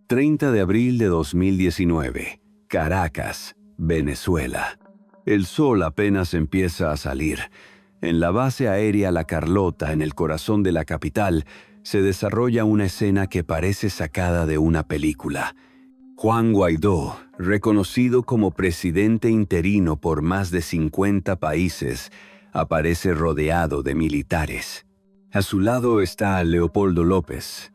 30 de abril de 2019, Caracas, Venezuela. El sol apenas empieza a salir. En la base aérea La Carlota, en el corazón de la capital, se desarrolla una escena que parece sacada de una película. Juan Guaidó, reconocido como presidente interino por más de 50 países, aparece rodeado de militares. A su lado está Leopoldo López,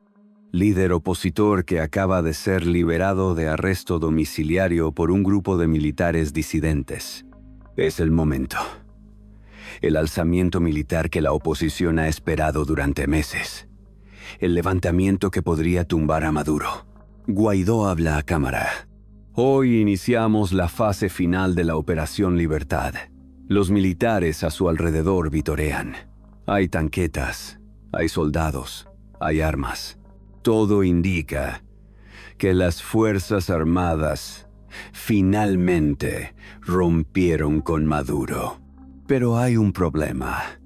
líder opositor que acaba de ser liberado de arresto domiciliario por un grupo de militares disidentes. Es el momento. El alzamiento militar que la oposición ha esperado durante meses. El levantamiento que podría tumbar a Maduro. Guaidó habla a cámara. Hoy iniciamos la fase final de la Operación Libertad. Los militares a su alrededor vitorean. Hay tanquetas, hay soldados, hay armas. Todo indica que las Fuerzas Armadas finalmente rompieron con Maduro. Pero hay un problema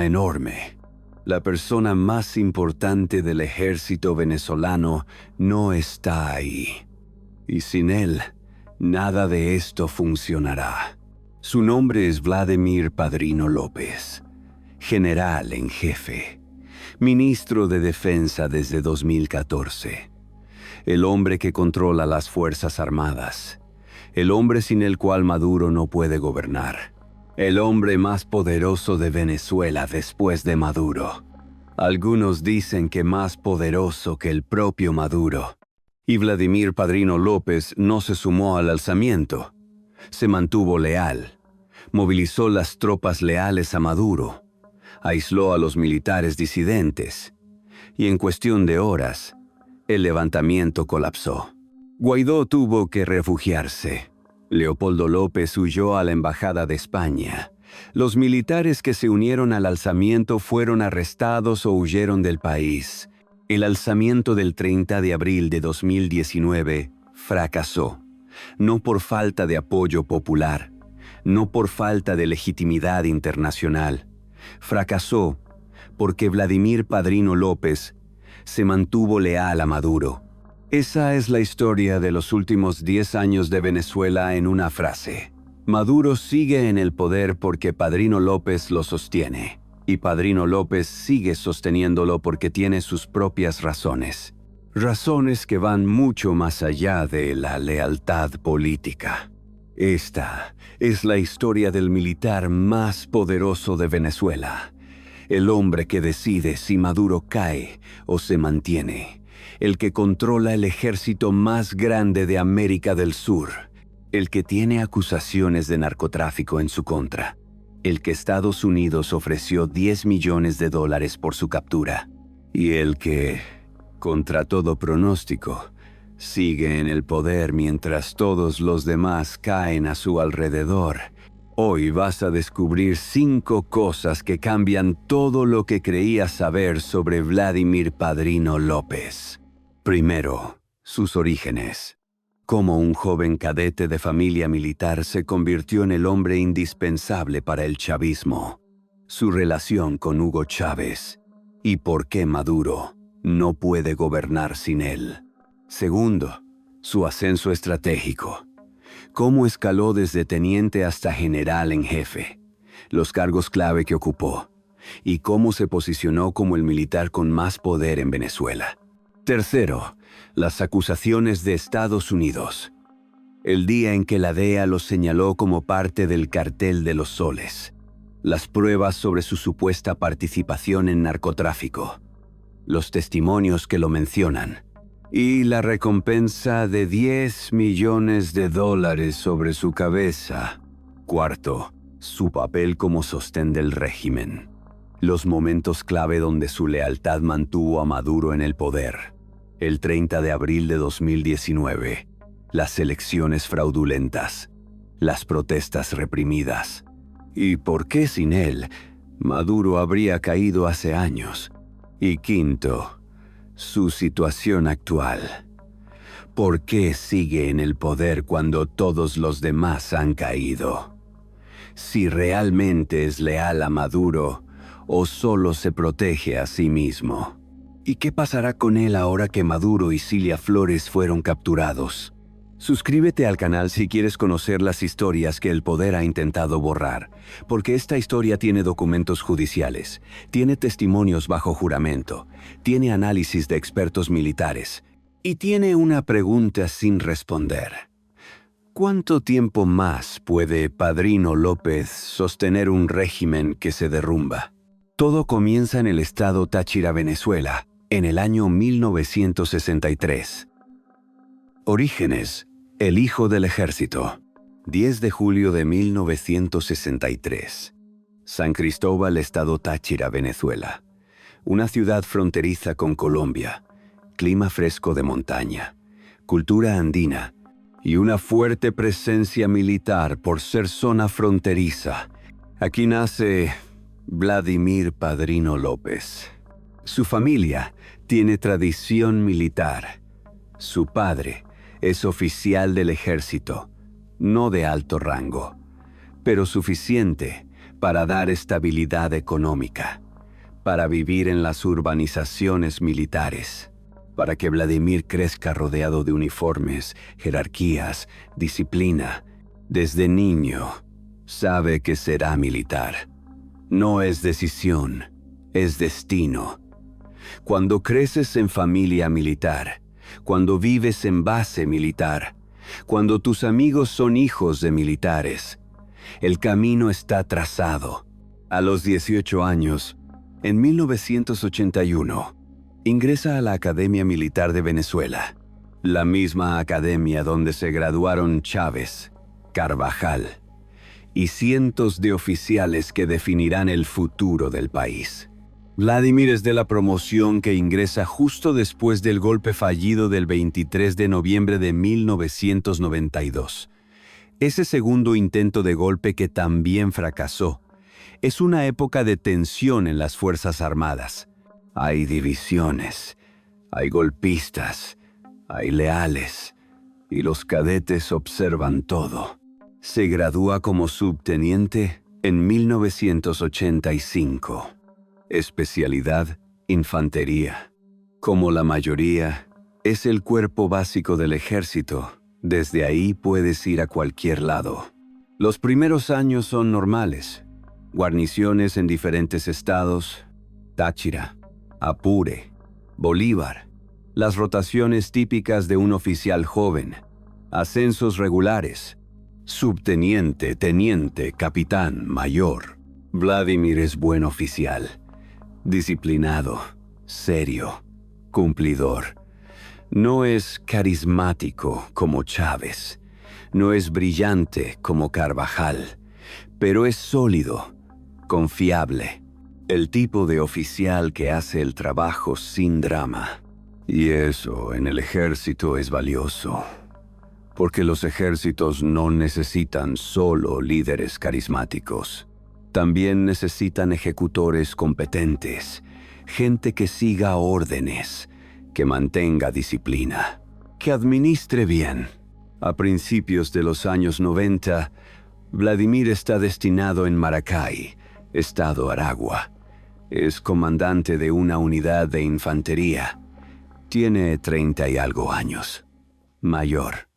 enorme. La persona más importante del ejército venezolano no está ahí. Y sin él, nada de esto funcionará. Su nombre es Vladimir Padrino López, general en jefe, ministro de Defensa desde 2014. El hombre que controla las Fuerzas Armadas. El hombre sin el cual Maduro no puede gobernar. El hombre más poderoso de Venezuela después de Maduro. Algunos dicen que más poderoso que el propio Maduro. Y Vladimir Padrino López no se sumó al alzamiento. Se mantuvo leal. Movilizó las tropas leales a Maduro. Aisló a los militares disidentes. Y en cuestión de horas, el levantamiento colapsó. Guaidó tuvo que refugiarse. Leopoldo López huyó a la Embajada de España. Los militares que se unieron al alzamiento fueron arrestados o huyeron del país. El alzamiento del 30 de abril de 2019 fracasó. No por falta de apoyo popular, no por falta de legitimidad internacional. Fracasó porque Vladimir Padrino López se mantuvo leal a Maduro. Esa es la historia de los últimos 10 años de Venezuela en una frase. Maduro sigue en el poder porque Padrino López lo sostiene. Y Padrino López sigue sosteniéndolo porque tiene sus propias razones. Razones que van mucho más allá de la lealtad política. Esta es la historia del militar más poderoso de Venezuela. El hombre que decide si Maduro cae o se mantiene. El que controla el ejército más grande de América del Sur. El que tiene acusaciones de narcotráfico en su contra. El que Estados Unidos ofreció $10 millones por su captura. Y el que, contra todo pronóstico, sigue en el poder mientras todos los demás caen a su alrededor. Hoy vas a descubrir 5 cosas que cambian todo lo que creías saber sobre Vladimir Padrino López. Primero, sus orígenes. Cómo un joven cadete de familia militar se convirtió en el hombre indispensable para el chavismo. Su relación con Hugo Chávez. Y por qué Maduro no puede gobernar sin él. Segundo, su ascenso estratégico. Cómo escaló desde teniente hasta general en jefe. Los cargos clave que ocupó. Y cómo se posicionó como el militar con más poder en Venezuela. Tercero, las acusaciones de Estados Unidos. El día en que la DEA lo señaló como parte del cartel de los soles. Las pruebas sobre su supuesta participación en narcotráfico. Los testimonios que lo mencionan. Y la recompensa de $10 millones sobre su cabeza. Cuarto, su papel como sostén del régimen. Los momentos clave donde su lealtad mantuvo a Maduro en el poder. El 30 de abril de 2019. Las elecciones fraudulentas. Las protestas reprimidas. ¿Y por qué sin él? Maduro habría caído hace años. Y quinto, su situación actual. ¿Por qué sigue en el poder cuando todos los demás han caído? Si realmente es leal a Maduro o solo se protege a sí mismo. ¿Y qué pasará con él ahora que Maduro y Cilia Flores fueron capturados? Suscríbete al canal si quieres conocer las historias que el poder ha intentado borrar, porque esta historia tiene documentos judiciales, tiene testimonios bajo juramento, tiene análisis de expertos militares y tiene una pregunta sin responder. ¿Cuánto tiempo más puede Padrino López sostener un régimen que se derrumba? Todo comienza en el estado Táchira, Venezuela, en el año 1963. Orígenes: el hijo del ejército. 10 de julio de 1963. San Cristóbal, estado Táchira, Venezuela. Una ciudad fronteriza con Colombia. Clima fresco de montaña. Cultura andina. Y una fuerte presencia militar por ser zona fronteriza. Aquí nace Vladimir Padrino López. Su familia tiene tradición militar. Su padre es oficial del ejército, no de alto rango, pero suficiente para dar estabilidad económica, para vivir en las urbanizaciones militares, para que Vladimir crezca rodeado de uniformes, jerarquías, disciplina. Desde niño, sabe que será militar. No es decisión, es destino. Cuando creces en familia militar, cuando vives en base militar, cuando tus amigos son hijos de militares, el camino está trazado. A los 18 años, en 1981, ingresa a la Academia Militar de Venezuela, la misma academia donde se graduaron Chávez, Carvajal y cientos de oficiales que definirán el futuro del país. Vladimir es de la promoción que ingresa justo después del golpe fallido del 23 de noviembre de 1992. Ese segundo intento de golpe que también fracasó. Es una época de tensión en las Fuerzas Armadas. Hay divisiones, hay golpistas, hay leales, y los cadetes observan todo. Se gradúa como subteniente en 1985. Especialidad: infantería. Como la mayoría, es el cuerpo básico del ejército. Desde ahí puedes ir a cualquier lado. Los primeros años son normales. Guarniciones en diferentes estados: Táchira, Apure, Bolívar. Las rotaciones típicas de un oficial joven. Ascensos regulares: subteniente, teniente, capitán, mayor. Vladimir es buen oficial. Disciplinado, serio, cumplidor. No es carismático como Chávez, no es brillante como Carvajal, pero es sólido, confiable, el tipo de oficial que hace el trabajo sin drama. Y eso en el ejército es valioso, porque los ejércitos no necesitan solo líderes carismáticos. También necesitan ejecutores competentes, gente que siga órdenes, que mantenga disciplina, que administre bien. A principios de los años 90, Vladimir está destinado en Maracay, estado Aragua. Es comandante de una unidad de infantería. Tiene 30 y algo años. Mayor.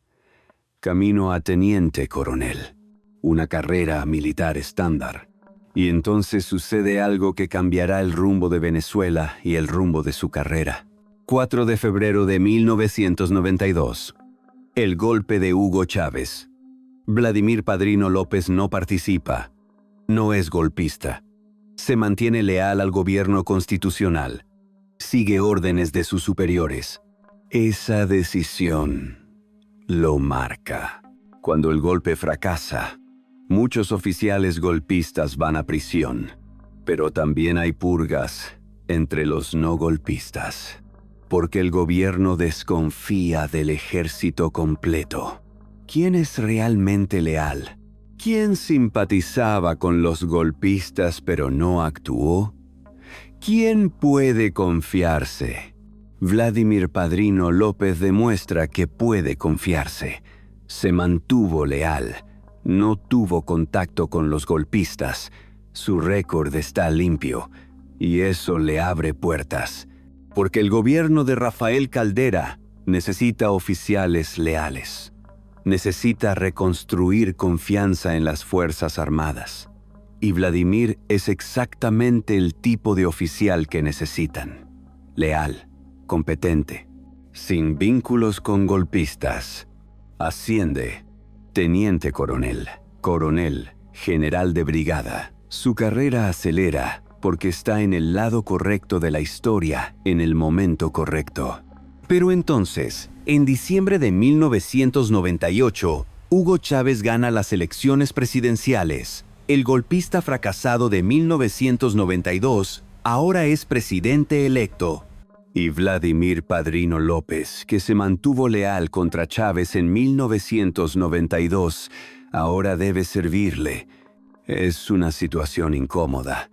Camino a teniente coronel. Una carrera militar estándar. Y entonces sucede algo que cambiará el rumbo de Venezuela y el rumbo de su carrera. 4 de febrero de 1992. El golpe de Hugo Chávez. Vladimir Padrino López no participa. No es golpista. Se mantiene leal al gobierno constitucional. Sigue órdenes de sus superiores. Esa decisión lo marca. Cuando el golpe fracasa, muchos oficiales golpistas van a prisión, pero también hay purgas entre los no golpistas, porque el gobierno desconfía del ejército completo. ¿Quién es realmente leal? ¿Quién simpatizaba con los golpistas pero no actuó? ¿Quién puede confiarse? Vladimir Padrino López demuestra que puede confiarse. Se mantuvo leal. No tuvo contacto con los golpistas. Su récord está limpio, y eso le abre puertas. Porque el gobierno de Rafael Caldera necesita oficiales leales. Necesita reconstruir confianza en las Fuerzas Armadas. Y Vladimir es exactamente el tipo de oficial que necesitan. Leal, competente, sin vínculos con golpistas. Asciende teniente coronel, coronel, general de brigada. Su carrera acelera porque está en el lado correcto de la historia en el momento correcto. Pero entonces, en diciembre de 1998, Hugo Chávez gana las elecciones presidenciales. El golpista fracasado de 1992 ahora es presidente electo. Y Vladimir Padrino López, que se mantuvo leal contra Chávez en 1992, ahora debe servirle. Es una situación incómoda,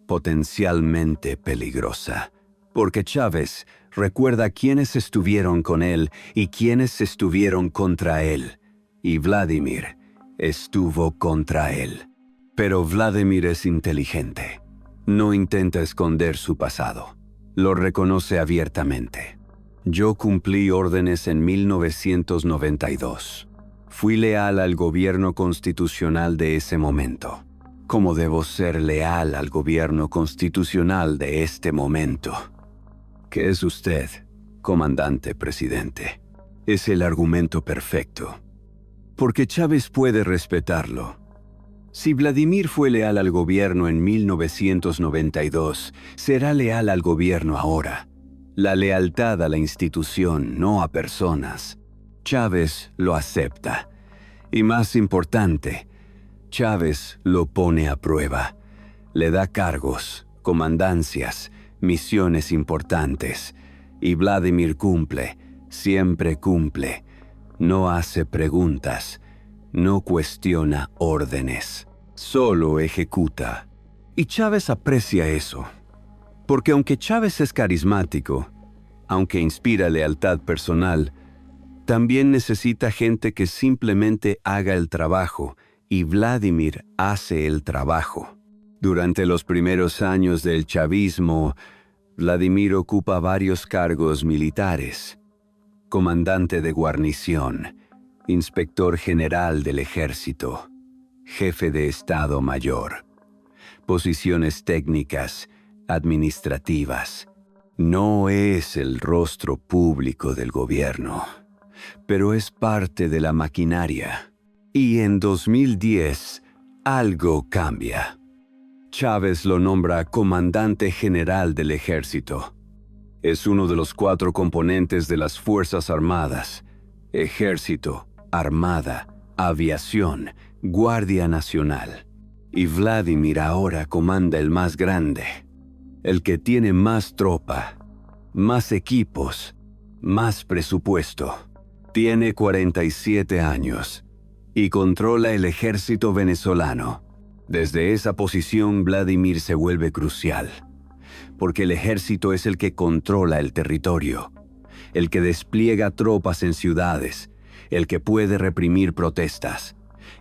potencialmente peligrosa, porque Chávez recuerda quiénes estuvieron con él y quiénes estuvieron contra él, y Vladimir estuvo contra él. Pero Vladimir es inteligente. No intenta esconder su pasado. Lo reconoce abiertamente. Yo cumplí órdenes en 1992. Fui leal al gobierno constitucional de ese momento. ¿Cómo debo ser leal al gobierno constitucional de este momento? ¿Qué es usted, comandante presidente? Es el argumento perfecto. Porque Chávez puede respetarlo. Si Vladimir fue leal al gobierno en 1992, será leal al gobierno ahora. La lealtad a la institución, no a personas. Chávez lo acepta. Y más importante, Chávez lo pone a prueba. Le da cargos, comandancias, misiones importantes. Y Vladimir cumple, siempre cumple. No hace preguntas. No cuestiona órdenes, solo ejecuta. Y Chávez aprecia eso, porque aunque Chávez es carismático, aunque inspira lealtad personal, también necesita gente que simplemente haga el trabajo, y Vladimir hace el trabajo. Durante los primeros años del chavismo, Vladimir ocupa varios cargos militares: comandante de guarnición, inspector general del ejército, jefe de Estado Mayor, posiciones técnicas, administrativas. No es el rostro público del gobierno, pero es parte de la maquinaria. Y en 2010, algo cambia. Chávez lo nombra comandante general del ejército. Es uno de los 4 componentes de las Fuerzas Armadas: Ejército, Armada, Aviación, Guardia Nacional. Y Vladimir ahora comanda el más grande, el que tiene más tropa, más equipos, más presupuesto. Tiene 47 años y controla el ejército venezolano. Desde esa posición, Vladimir se vuelve crucial, porque el ejército es el que controla el territorio, el que despliega tropas en ciudades, el que puede reprimir protestas,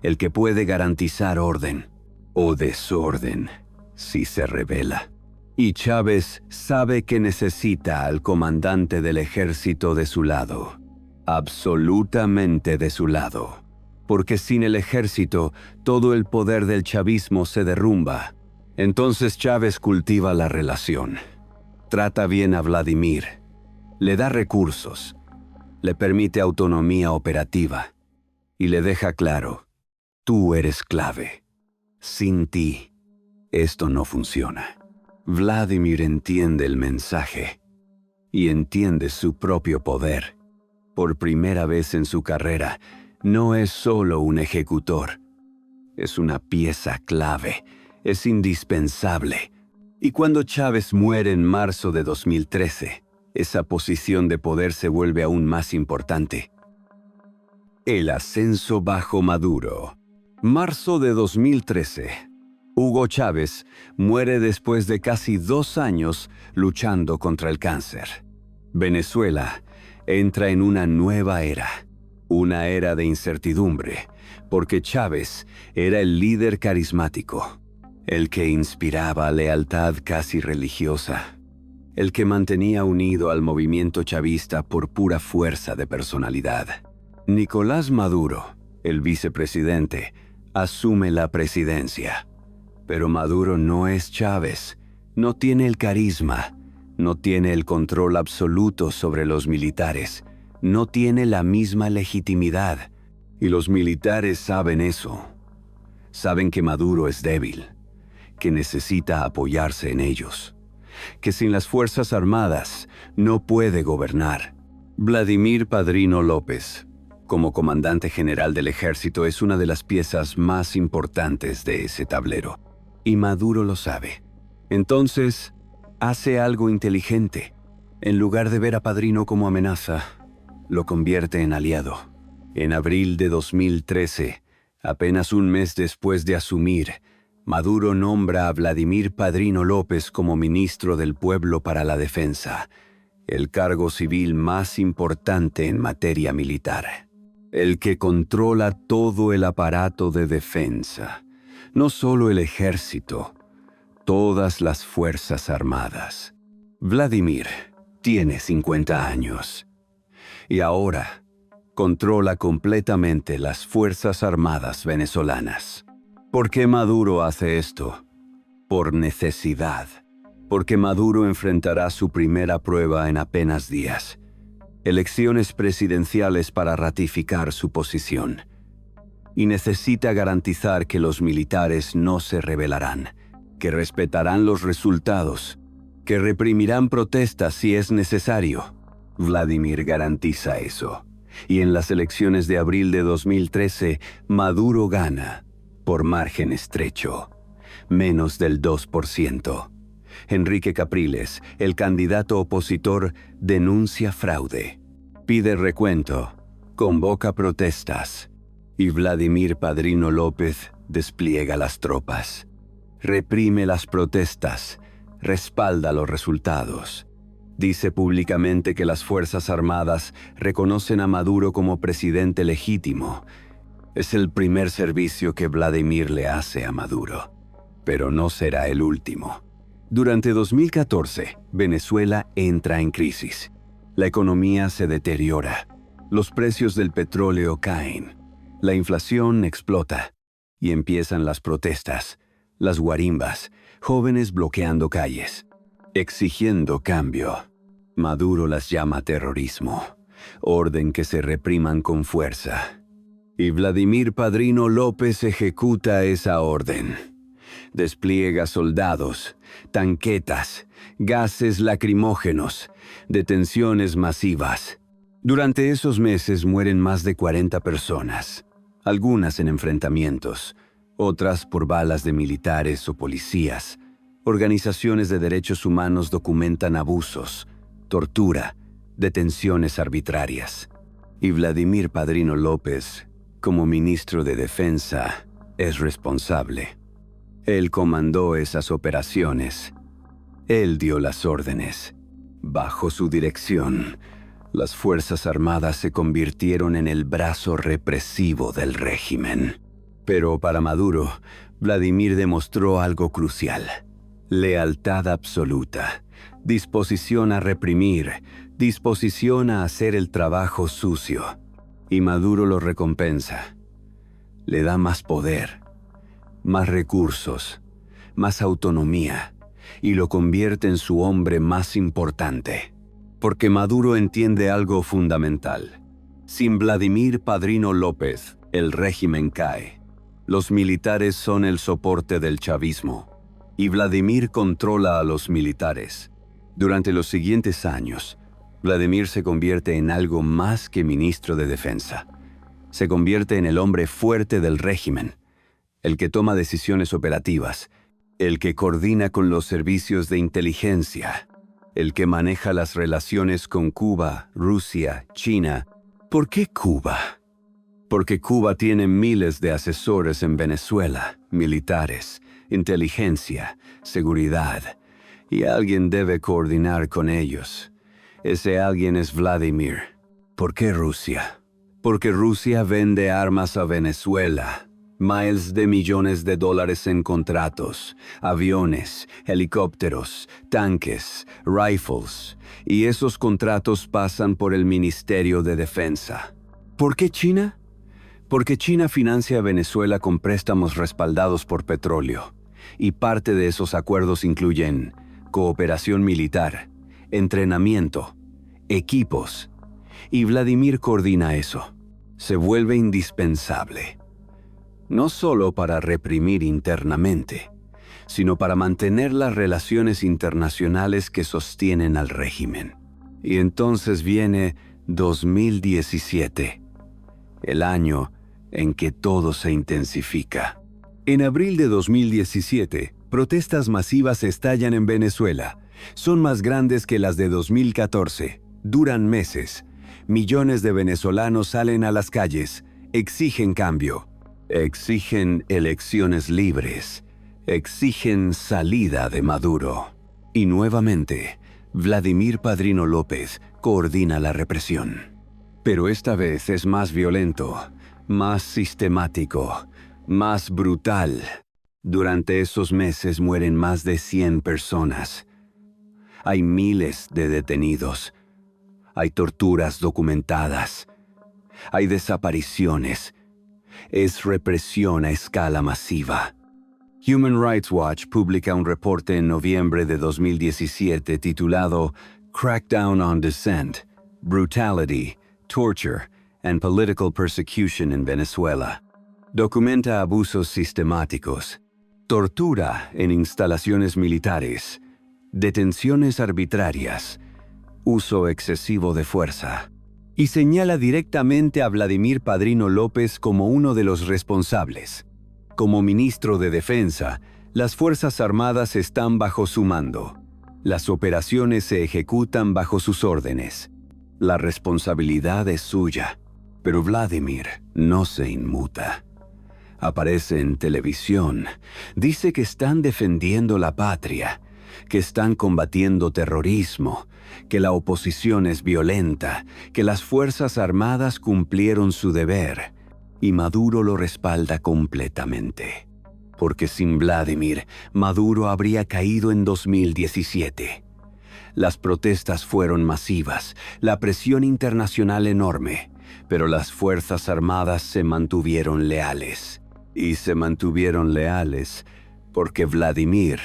el que puede garantizar orden o desorden si se rebela. Y Chávez sabe que necesita al comandante del ejército de su lado, absolutamente de su lado, porque sin el ejército todo el poder del chavismo se derrumba. Entonces Chávez cultiva la relación, trata bien a Vladimir, le da recursos, le permite autonomía operativa y le deja claro: tú eres clave. Sin ti, esto no funciona. Vladimir entiende el mensaje y entiende su propio poder. Por primera vez en su carrera, no es solo un ejecutor. Es una pieza clave, es indispensable. Y cuando Chávez muere en marzo de 2013, esa posición de poder se vuelve aún más importante. El ascenso bajo Maduro. Marzo de 2013. Hugo Chávez muere después de casi 2 años luchando contra el cáncer. Venezuela entra en una nueva era, una era de incertidumbre, porque Chávez era el líder carismático, el que inspiraba lealtad casi religiosa, el que mantenía unido al movimiento chavista por pura fuerza de personalidad. Nicolás Maduro, el vicepresidente, asume la presidencia. Pero Maduro no es Chávez, no tiene el carisma, no tiene el control absoluto sobre los militares, no tiene la misma legitimidad. Y los militares saben eso. Saben que Maduro es débil, que necesita apoyarse en ellos, que sin las Fuerzas Armadas no puede gobernar. Vladimir Padrino López, como comandante general del ejército, es una de las piezas más importantes de ese tablero. Y Maduro lo sabe. Entonces, hace algo inteligente. En lugar de ver a Padrino como amenaza, lo convierte en aliado. En abril de 2013, apenas un mes después de asumir, Maduro nombra a Vladimir Padrino López como ministro del Pueblo para la Defensa, el cargo civil más importante en materia militar. El que controla todo el aparato de defensa, no solo el ejército, todas las Fuerzas Armadas. Vladimir tiene 50 años y ahora controla completamente las Fuerzas Armadas venezolanas. ¿Por qué Maduro hace esto? Por necesidad. Porque Maduro enfrentará su primera prueba en apenas días. Elecciones presidenciales para ratificar su posición. Y necesita garantizar que los militares no se rebelarán, que respetarán los resultados, que reprimirán protestas si es necesario. Vladimir garantiza eso. Y en las elecciones de abril de 2013, Maduro gana, por margen estrecho, menos del 2%. Enrique Capriles, el candidato opositor, denuncia fraude, pide recuento, convoca protestas, y Vladimir Padrino López despliega las tropas, reprime las protestas, respalda los resultados. Dice públicamente que las Fuerzas Armadas reconocen a Maduro como presidente legítimo. Es el primer servicio que Vladimir le hace a Maduro, pero no será el último. Durante 2014, Venezuela entra en crisis. La economía se deteriora. Los precios del petróleo caen. La inflación explota. Y empiezan las protestas, las guarimbas, jóvenes bloqueando calles, exigiendo cambio. Maduro las llama terrorismo, orden que se repriman con fuerza. Y Vladimir Padrino López ejecuta esa orden. Despliega soldados, tanquetas, gases lacrimógenos, detenciones masivas. Durante esos meses mueren más de 40 personas, algunas en enfrentamientos, otras por balas de militares o policías. Organizaciones de derechos humanos documentan abusos, tortura, detenciones arbitrarias. Y Vladimir Padrino López, como ministro de Defensa, es responsable. Él comandó esas operaciones. Él dio las órdenes. Bajo su dirección, las Fuerzas Armadas se convirtieron en el brazo represivo del régimen. Pero para Maduro, Vladimir demostró algo crucial: lealtad absoluta, disposición a reprimir, disposición a hacer el trabajo sucio. Y Maduro lo recompensa. Le da más poder, más recursos, más autonomía, y lo convierte en su hombre más importante. Porque Maduro entiende algo fundamental. Sin Vladimir Padrino López, el régimen cae. Los militares son el soporte del chavismo, y Vladimir controla a los militares. Durante los siguientes años, Vladimir se convierte en algo más que ministro de Defensa. Se convierte en el hombre fuerte del régimen, el que toma decisiones operativas, el que coordina con los servicios de inteligencia, el que maneja las relaciones con Cuba, Rusia, China. ¿Por qué Cuba? Porque Cuba tiene miles de asesores en Venezuela, militares, inteligencia, seguridad, y alguien debe coordinar con ellos. Ese alguien es Vladimir. ¿Por qué Rusia? Porque Rusia vende armas a Venezuela. Miles de millones de dólares en contratos, aviones, helicópteros, tanques, rifles, y esos contratos pasan por el Ministerio de Defensa. ¿Por qué China? Porque China financia a Venezuela con préstamos respaldados por petróleo, y parte de esos acuerdos incluyen cooperación militar, entrenamiento, equipos, y Vladimir coordina eso. Se vuelve indispensable. No solo para reprimir internamente, sino para mantener las relaciones internacionales que sostienen al régimen. Y entonces viene 2017, el año en que todo se intensifica. En abril de 2017, protestas masivas estallan en Venezuela. Son más grandes que las de 2014. Duran meses. Millones de venezolanos salen a las calles, exigen cambio. Exigen elecciones libres, exigen salida de Maduro. Y nuevamente, Vladimir Padrino López coordina la represión. Pero esta vez es más violento, más sistemático, más brutal. Durante esos meses mueren más de 100 personas. Hay miles de detenidos. Hay torturas documentadas. Hay desapariciones. Es represión a escala masiva. Human Rights Watch publica un reporte en noviembre de 2017 titulado Crackdown on Dissent, Brutality, Torture, and Political Persecution in Venezuela. Documenta abusos sistemáticos, tortura en instalaciones militares, detenciones arbitrarias, uso excesivo de fuerza, y señala directamente a Vladimir Padrino López como uno de los responsables. Como ministro de Defensa, las Fuerzas Armadas están bajo su mando. Las operaciones se ejecutan bajo sus órdenes. La responsabilidad es suya, pero Vladimir no se inmuta. Aparece en televisión, dice que están defendiendo la patria, que están combatiendo terrorismo, que la oposición es violenta, que las Fuerzas Armadas cumplieron su deber, y Maduro lo respalda completamente. Porque sin Vladimir, Maduro habría caído en 2017. Las protestas fueron masivas, la presión internacional enorme, pero las Fuerzas Armadas se mantuvieron leales. Y se mantuvieron leales porque Vladimir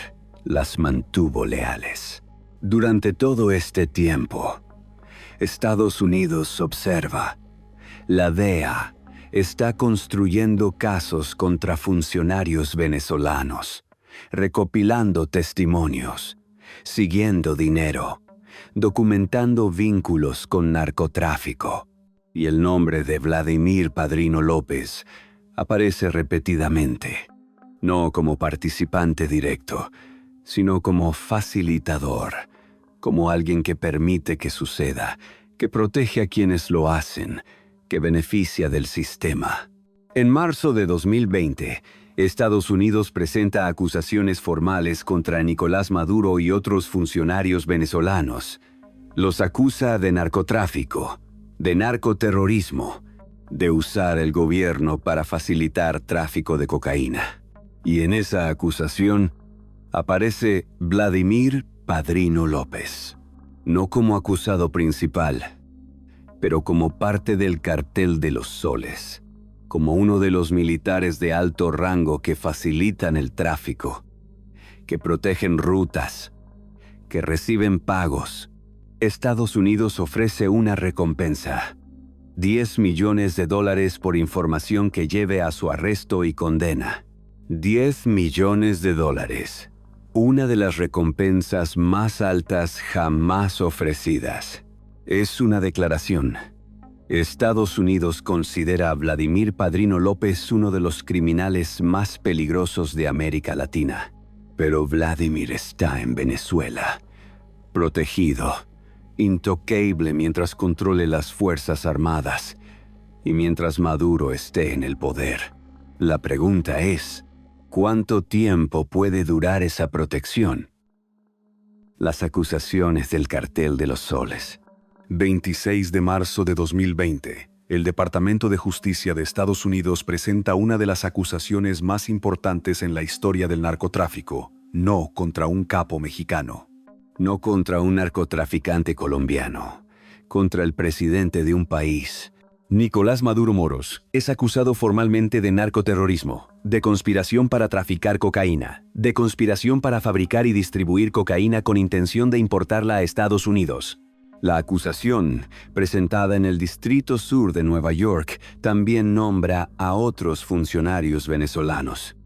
las mantuvo leales. Durante todo este tiempo, Estados Unidos observa. La DEA está construyendo casos contra funcionarios venezolanos, recopilando testimonios, siguiendo dinero, documentando vínculos con narcotráfico. Y el nombre de Vladimir Padrino López aparece repetidamente, no como participante directo, sino como facilitador, como alguien que permite que suceda, que protege a quienes lo hacen, que beneficia del sistema. En marzo de 2020, Estados Unidos presenta acusaciones formales contra Nicolás Maduro y otros funcionarios venezolanos. Los acusa de narcotráfico, de narcoterrorismo, de usar el gobierno para facilitar tráfico de cocaína. Y en esa acusación aparece Vladimir Padrino López, no como acusado principal, pero como parte del cartel de los soles, como uno de los militares de alto rango que facilitan el tráfico, que protegen rutas, que reciben pagos. Estados Unidos ofrece una recompensa: $10 millones por información que lleve a su arresto y condena. $10 millones. Una de las recompensas más altas jamás ofrecidas. Es una declaración. Estados Unidos considera a Vladimir Padrino López uno de los criminales más peligrosos de América Latina. Pero Vladimir está en Venezuela, protegido, intocable mientras controle las Fuerzas Armadas y mientras Maduro esté en el poder. La pregunta es, ¿cuánto tiempo puede durar esa protección? Las acusaciones del cartel de los soles. 26 de marzo de 2020. El Departamento de Justicia de Estados Unidos presenta una de las acusaciones más importantes en la historia del narcotráfico, no contra un capo mexicano. No contra un narcotraficante colombiano, contra el presidente de un país. Nicolás Maduro Moros es acusado formalmente de narcoterrorismo, de conspiración para traficar cocaína, de conspiración para fabricar y distribuir cocaína con intención de importarla a Estados Unidos. La acusación, presentada en el Distrito Sur de Nueva York, también nombra a otros funcionarios venezolanos: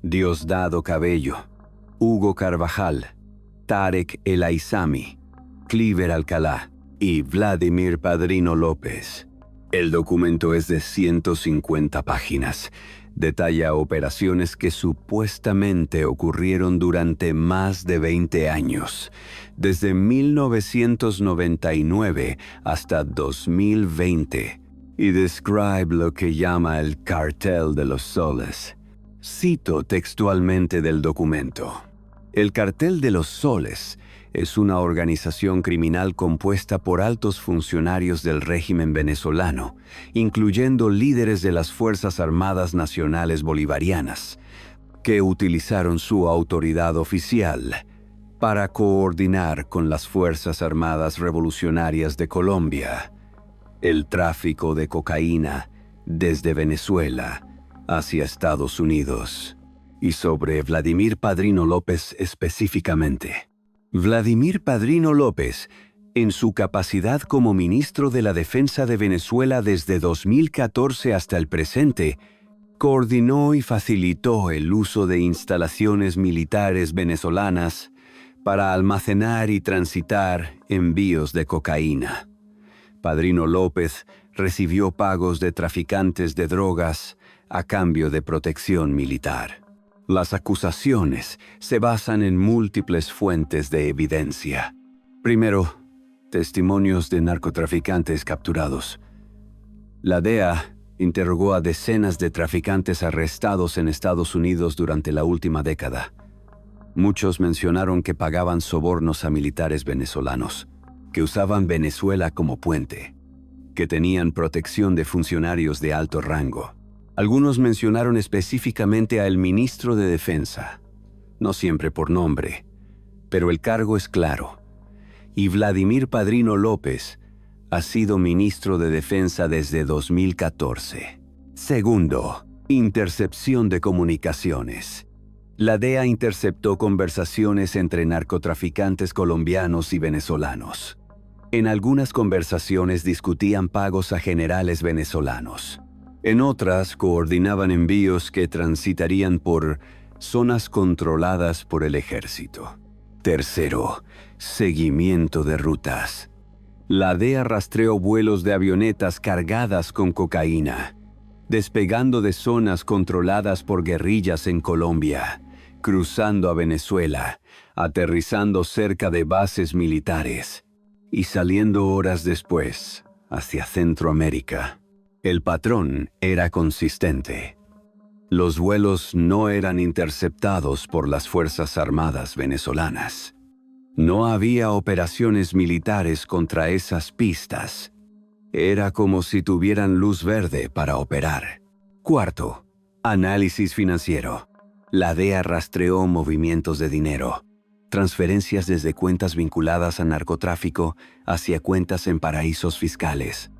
Diosdado Cabello, Hugo Carvajal, Tarek El Aizami, Cliver Alcalá y Vladimir Padrino López. El documento es de 150 páginas. Detalla operaciones que supuestamente ocurrieron durante más de 20 años, desde 1999 hasta 2020, y describe lo que llama el Cartel de los Soles. Cito textualmente del documento: el Cartel de los Soles es una organización criminal compuesta por altos funcionarios del régimen venezolano, incluyendo líderes de las Fuerzas Armadas Nacionales Bolivarianas, que utilizaron su autoridad oficial para coordinar con las Fuerzas Armadas Revolucionarias de Colombia el tráfico de cocaína desde Venezuela hacia Estados Unidos. Y sobre Vladimir Padrino López específicamente. Vladimir Padrino López, en su capacidad como ministro de la Defensa de Venezuela desde 2014 hasta el presente, coordinó y facilitó el uso de instalaciones militares venezolanas para almacenar y transitar envíos de cocaína. Padrino López recibió pagos de traficantes de drogas a cambio de protección militar. Las acusaciones se basan en múltiples fuentes de evidencia. Primero, testimonios de narcotraficantes capturados. La DEA interrogó a decenas de traficantes arrestados en Estados Unidos durante la última década. Muchos mencionaron que pagaban sobornos a militares venezolanos, que usaban Venezuela como puente, que tenían protección de funcionarios de alto rango. Algunos mencionaron específicamente al ministro de Defensa, no siempre por nombre, pero el cargo es claro. Y Vladimir Padrino López ha sido ministro de Defensa desde 2014. Segundo, intercepción de comunicaciones. La DEA interceptó conversaciones entre narcotraficantes colombianos y venezolanos. En algunas conversaciones discutían pagos a generales venezolanos. En otras, coordinaban envíos que transitarían por zonas controladas por el ejército. Tercero, seguimiento de rutas. La DEA rastreó vuelos de avionetas cargadas con cocaína, despegando de zonas controladas por guerrillas en Colombia, cruzando a Venezuela, aterrizando cerca de bases militares y saliendo horas después hacia Centroamérica. El patrón era consistente. Los vuelos no eran interceptados por las Fuerzas Armadas venezolanas. No había operaciones militares contra esas pistas. Era como si tuvieran luz verde para operar. Cuarto, análisis financiero. La DEA rastreó movimientos de dinero, transferencias desde cuentas vinculadas a narcotráfico hacia cuentas en paraísos fiscales.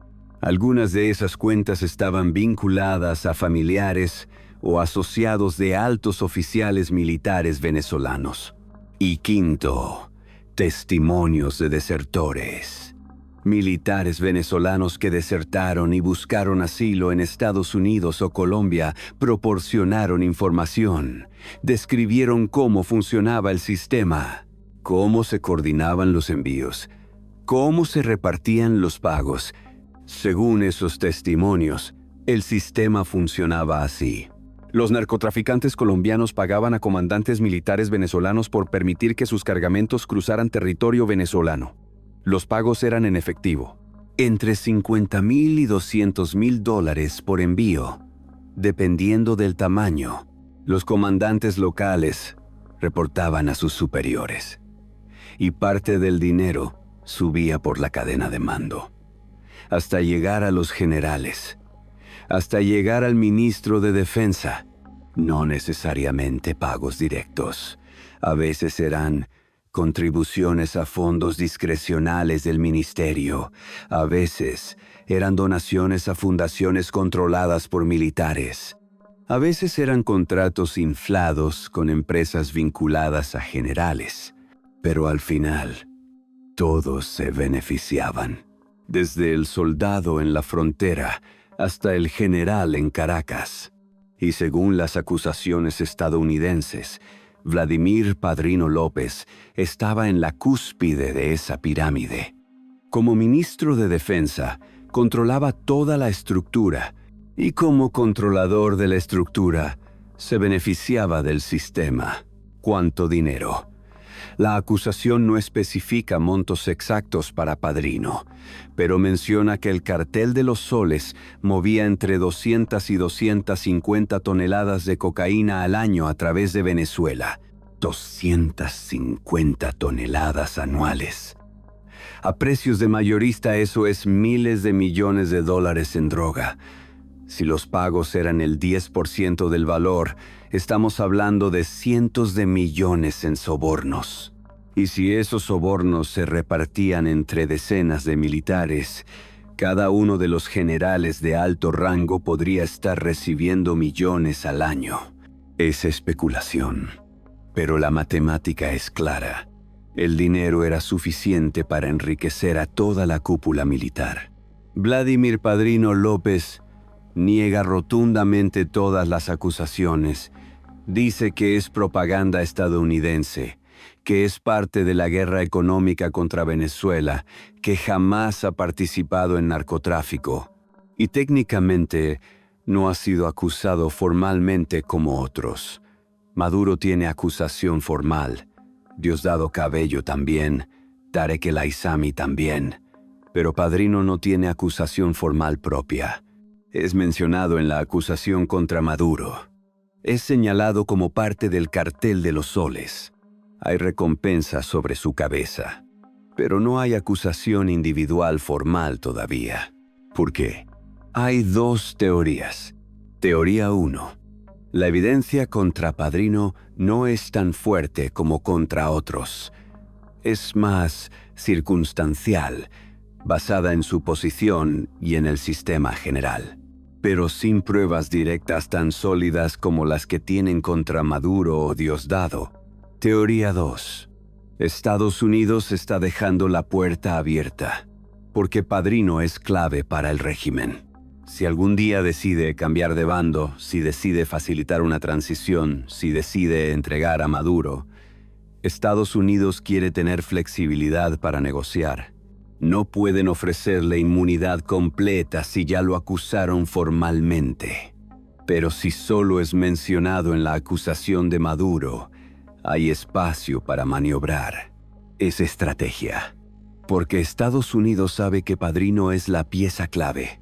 Algunas de esas cuentas estaban vinculadas a familiares o asociados de altos oficiales militares venezolanos. Y quinto, testimonios de desertores. Militares venezolanos que desertaron y buscaron asilo en Estados Unidos o Colombia proporcionaron información, describieron cómo funcionaba el sistema, cómo se coordinaban los envíos, cómo se repartían los pagos. Según esos testimonios, el sistema funcionaba así. Los narcotraficantes colombianos pagaban a comandantes militares venezolanos por permitir que sus cargamentos cruzaran territorio venezolano. Los pagos eran en efectivo, entre $50,000 y $200,000 por envío, dependiendo del tamaño. Los comandantes locales reportaban a sus superiores, y parte del dinero subía por la cadena de mando. hasta llegar a los generales, hasta llegar al ministro de Defensa. No necesariamente pagos directos. A veces eran contribuciones a fondos discrecionales del ministerio. A veces eran donaciones a fundaciones controladas por militares. A veces eran contratos inflados con empresas vinculadas a generales. Pero al final, todos se beneficiaban. Desde el soldado en la frontera hasta el general en Caracas. Y según las acusaciones estadounidenses, Vladimir Padrino López estaba en la cúspide de esa pirámide. Como ministro de Defensa, controlaba toda la estructura y como controlador de la estructura, se beneficiaba del sistema. ¿Cuánto dinero? La acusación no especifica montos exactos para Padrino, pero menciona que el cartel de los soles movía entre 200 y 250 toneladas de cocaína al año a través de Venezuela. 250 toneladas anuales. A precios de mayorista eso es miles de millones de dólares en droga. Si los pagos eran el 10% del valor, estamos hablando de cientos de millones en sobornos. Y si esos sobornos se repartían entre decenas de militares, cada uno de los generales de alto rango podría estar recibiendo millones al año. Es especulación, pero la matemática es clara. El dinero era suficiente para enriquecer a toda la cúpula militar. Vladimir Padrino López niega rotundamente todas las acusaciones. Dice que es propaganda estadounidense, que es parte de la guerra económica contra Venezuela, que jamás ha participado en narcotráfico. Y técnicamente no ha sido acusado formalmente como otros. Maduro tiene acusación formal, Diosdado Cabello también, Tarek El Aissami también, pero Padrino no tiene acusación formal propia. Es mencionado en la acusación contra Maduro. Es señalado como parte del cartel de los soles. Hay recompensa sobre su cabeza, pero no hay acusación individual formal todavía. ¿Por qué? Hay dos teorías. Teoría 1. La evidencia contra Padrino no es tan fuerte como contra otros. Es más circunstancial, basada en su posición y en el sistema general, pero sin pruebas directas tan sólidas como las que tienen contra Maduro o Diosdado. Teoría 2. Estados Unidos está dejando la puerta abierta, porque Padrino es clave para el régimen. Si algún día decide cambiar de bando, si decide facilitar una transición, si decide entregar a Maduro, Estados Unidos quiere tener flexibilidad para negociar. No pueden ofrecerle inmunidad completa si ya lo acusaron formalmente. Pero si solo es mencionado en la acusación de Maduro, hay espacio para maniobrar. Es estrategia. Porque Estados Unidos sabe que Padrino es la pieza clave.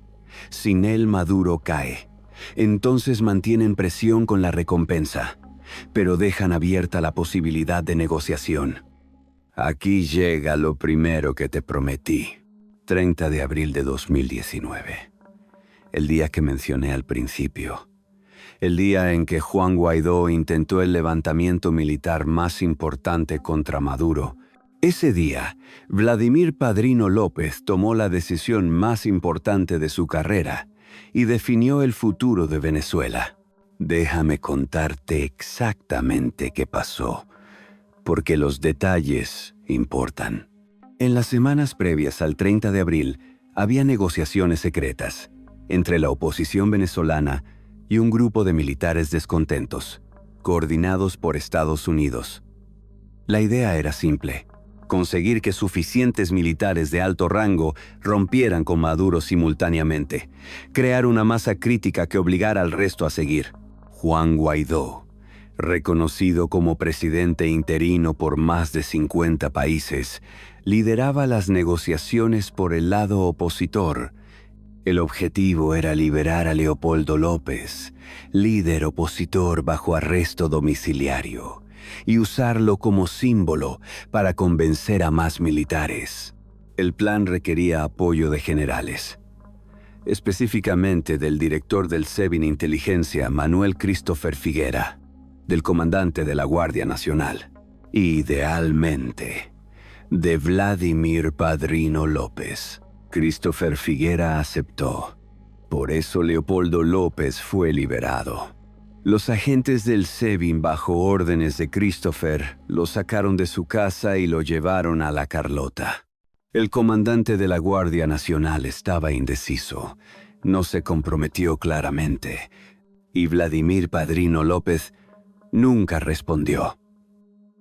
Sin él Maduro cae. Entonces mantienen presión con la recompensa, pero dejan abierta la posibilidad de negociación. Aquí llega lo primero que te prometí. 30 de abril de 2019. El día que mencioné al principio. El día en que Juan Guaidó intentó el levantamiento militar más importante contra Maduro. Ese día, Vladimir Padrino López tomó la decisión más importante de su carrera y definió el futuro de Venezuela. Déjame contarte exactamente qué pasó, porque los detalles importan. En las semanas previas al 30 de abril, había negociaciones secretas entre la oposición venezolana y un grupo de militares descontentos, coordinados por Estados Unidos. La idea era simple: conseguir que suficientes militares de alto rango rompieran con Maduro simultáneamente, crear una masa crítica que obligara al resto a seguir. Juan Guaidó, reconocido como presidente interino por más de 50 países, lideraba las negociaciones por el lado opositor. El objetivo era liberar a Leopoldo López, líder opositor bajo arresto domiciliario, y usarlo como símbolo para convencer a más militares. El plan requería apoyo de generales, específicamente del director del SEBIN Inteligencia, Manuel Christopher Figuera, del comandante de la Guardia Nacional, y idealmente, de Vladimir Padrino López. Christopher Figuera aceptó. Por eso Leopoldo López fue liberado. Los agentes del SEBIN, bajo órdenes de Christopher, lo sacaron de su casa y lo llevaron a La Carlota. El comandante de la Guardia Nacional estaba indeciso, no se comprometió claramente, y Vladimir Padrino López nunca respondió.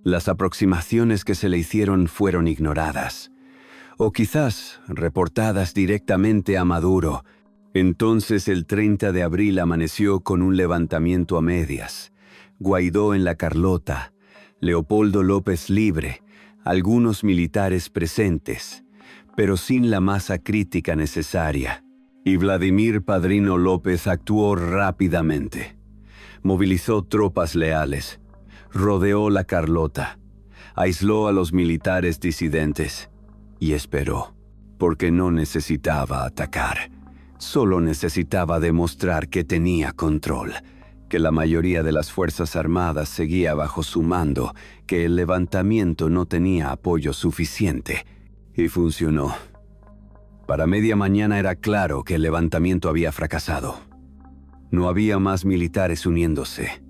Las aproximaciones que se le hicieron fueron ignoradas, o quizás reportadas directamente a Maduro. Entonces el 30 de abril amaneció con un levantamiento a medias, Guaidó en La Carlota, Leopoldo López libre, algunos militares presentes, pero sin la masa crítica necesaria, y Vladimir Padrino López actuó rápidamente. Movilizó tropas leales, rodeó La Carlota, aisló a los militares disidentes y esperó, porque no necesitaba atacar, solo necesitaba demostrar que tenía control, que la mayoría de las Fuerzas Armadas seguía bajo su mando, que el levantamiento no tenía apoyo suficiente. Y funcionó. Para media mañana era claro que el levantamiento había fracasado. No había más militares uniéndose.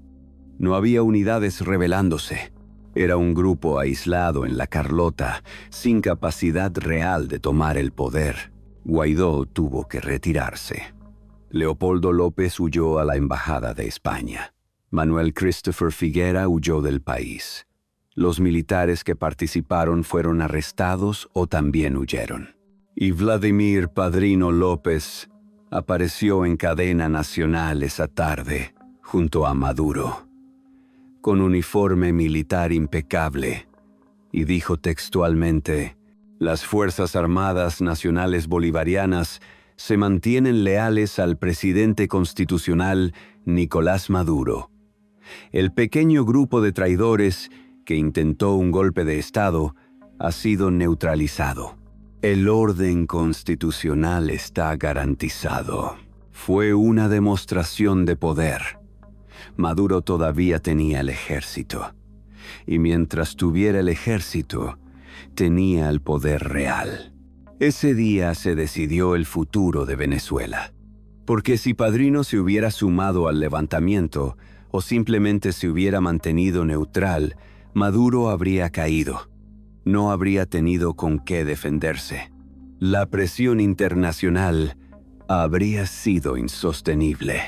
No había unidades rebelándose. Era un grupo aislado en La Carlota, sin capacidad real de tomar el poder. Guaidó tuvo que retirarse. Leopoldo López huyó a la Embajada de España. Manuel Christopher Figuera huyó del país. Los militares que participaron fueron arrestados o también huyeron. Y Vladimir Padrino López apareció en cadena nacional esa tarde, junto a Maduro, con uniforme militar impecable, y dijo textualmente: «Las Fuerzas Armadas Nacionales Bolivarianas se mantienen leales al presidente constitucional Nicolás Maduro. El pequeño grupo de traidores que intentó un golpe de Estado ha sido neutralizado. El orden constitucional está garantizado». Fue una demostración de poder. Maduro todavía tenía el ejército, y mientras tuviera el ejército, tenía el poder real. Ese día se decidió el futuro de Venezuela, porque si Padrino se hubiera sumado al levantamiento o simplemente se hubiera mantenido neutral, Maduro habría caído. No habría tenido con qué defenderse. La presión internacional habría sido insostenible.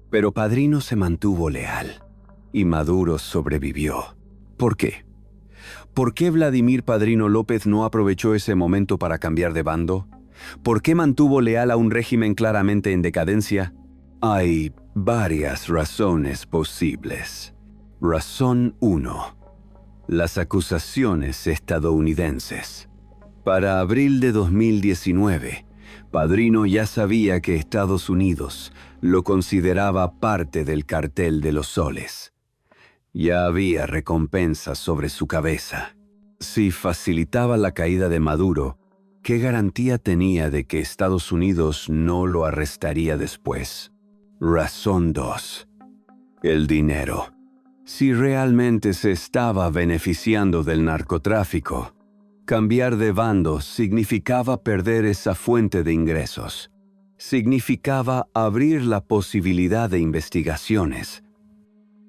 Pero Padrino se mantuvo leal, y Maduro sobrevivió. ¿Por qué? ¿Por qué Vladimir Padrino López no aprovechó ese momento para cambiar de bando? ¿Por qué mantuvo leal a un régimen claramente en decadencia? Hay varias razones posibles. Razón 1. Las acusaciones estadounidenses. Para abril de 2019, Padrino ya sabía que Estados Unidos lo consideraba parte del cartel de los soles. Ya había recompensas sobre su cabeza. Si facilitaba la caída de Maduro, ¿qué garantía tenía de que Estados Unidos no lo arrestaría después? Razón 2. El dinero. Si realmente se estaba beneficiando del narcotráfico, cambiar de bando significaba perder esa fuente de ingresos. Significaba abrir la posibilidad de investigaciones,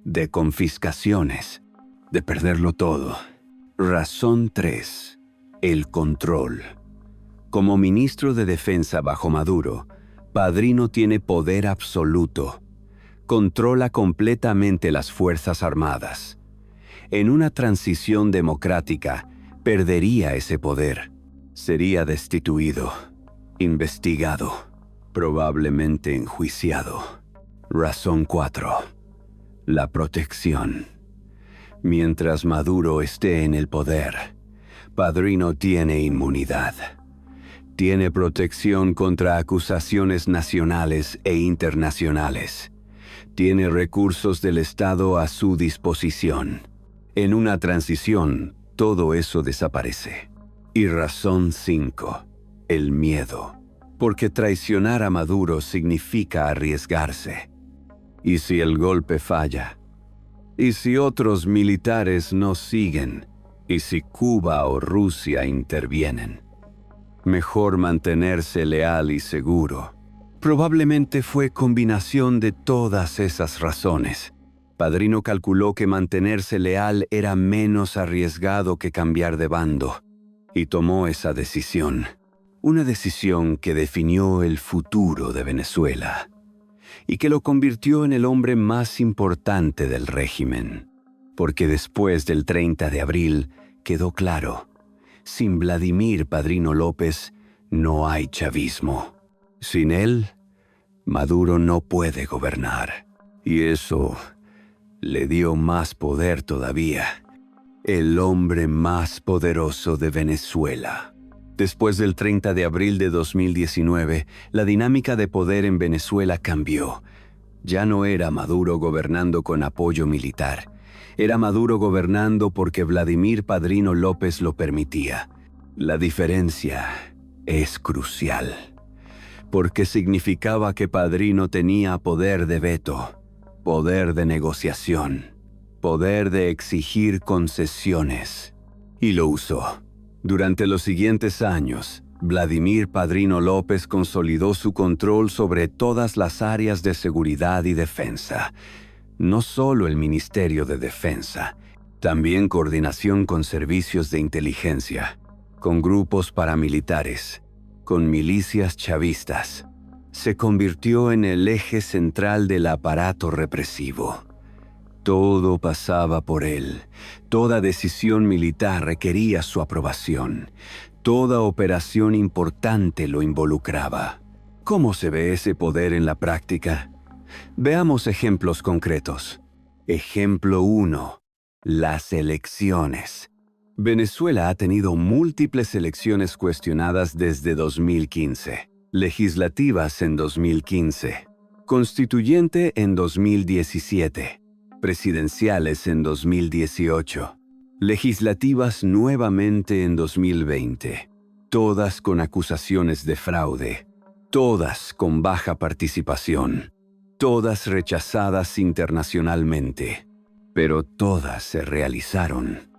de confiscaciones, de perderlo todo. Razón 3. El control. Como ministro de Defensa bajo Maduro, Padrino tiene poder absoluto. Controla completamente las Fuerzas Armadas. En una transición democrática, perdería ese poder. Sería destituido, investigado, probablemente enjuiciado. Razón 4. La protección. Mientras Maduro esté en el poder, Padrino tiene inmunidad. Tiene protección contra acusaciones nacionales e internacionales. Tiene recursos del Estado a su disposición. En una transición, todo eso desaparece. Y razón 5. El miedo. Porque traicionar a Maduro significa arriesgarse. ¿Y si el golpe falla? ¿Y si otros militares no siguen? ¿Y si Cuba o Rusia intervienen? Mejor mantenerse leal y seguro. Probablemente fue combinación de todas esas razones. Padrino calculó que mantenerse leal era menos arriesgado que cambiar de bando, y tomó esa decisión. Una decisión que definió el futuro de Venezuela, y que lo convirtió en el hombre más importante del régimen. Porque después del 30 de abril quedó claro, sin Vladimir Padrino López no hay chavismo. Sin él, Maduro no puede gobernar. Y eso le dio más poder todavía. El hombre más poderoso de Venezuela. Después del 30 de abril de 2019, la dinámica de poder en Venezuela cambió. Ya no era Maduro gobernando con apoyo militar. Era Maduro gobernando porque Vladimir Padrino López lo permitía. La diferencia es crucial, porque significaba que Padrino tenía poder de veto, poder de negociación, poder de exigir concesiones, y lo usó. Durante los siguientes años, Vladimir Padrino López consolidó su control sobre todas las áreas de seguridad y defensa. No solo el Ministerio de Defensa, también coordinación con servicios de inteligencia, con grupos paramilitares, con milicias chavistas. Se convirtió en el eje central del aparato represivo. Todo pasaba por él. Toda decisión militar requería su aprobación. Toda operación importante lo involucraba. ¿Cómo se ve ese poder en la práctica? Veamos ejemplos concretos. Ejemplo 1. Las elecciones. Venezuela ha tenido múltiples elecciones cuestionadas desde 2015. Legislativas en 2015. Constituyente en 2017. Presidenciales en 2018. Legislativas nuevamente en 2020. Todas con acusaciones de fraude. Todas con baja participación. Todas rechazadas internacionalmente, pero todas se realizaron.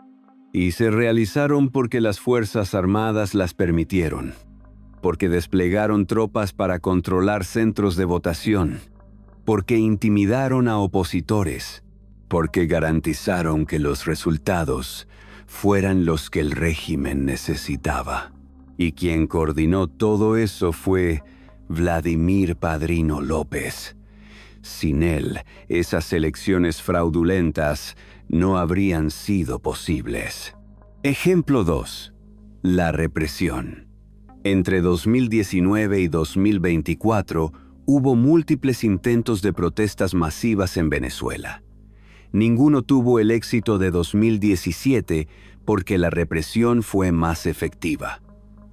Y se realizaron porque las Fuerzas Armadas las permitieron, porque desplegaron tropas para controlar centros de votación, porque intimidaron a opositores, porque garantizaron que los resultados fueran los que el régimen necesitaba. Y quien coordinó todo eso fue Vladimir Padrino López. Sin él, esas elecciones fraudulentas no habrían sido posibles. Ejemplo 2. La represión. Entre 2019 y 2024 hubo múltiples intentos de protestas masivas en Venezuela. Ninguno tuvo el éxito de 2017 porque la represión fue más efectiva,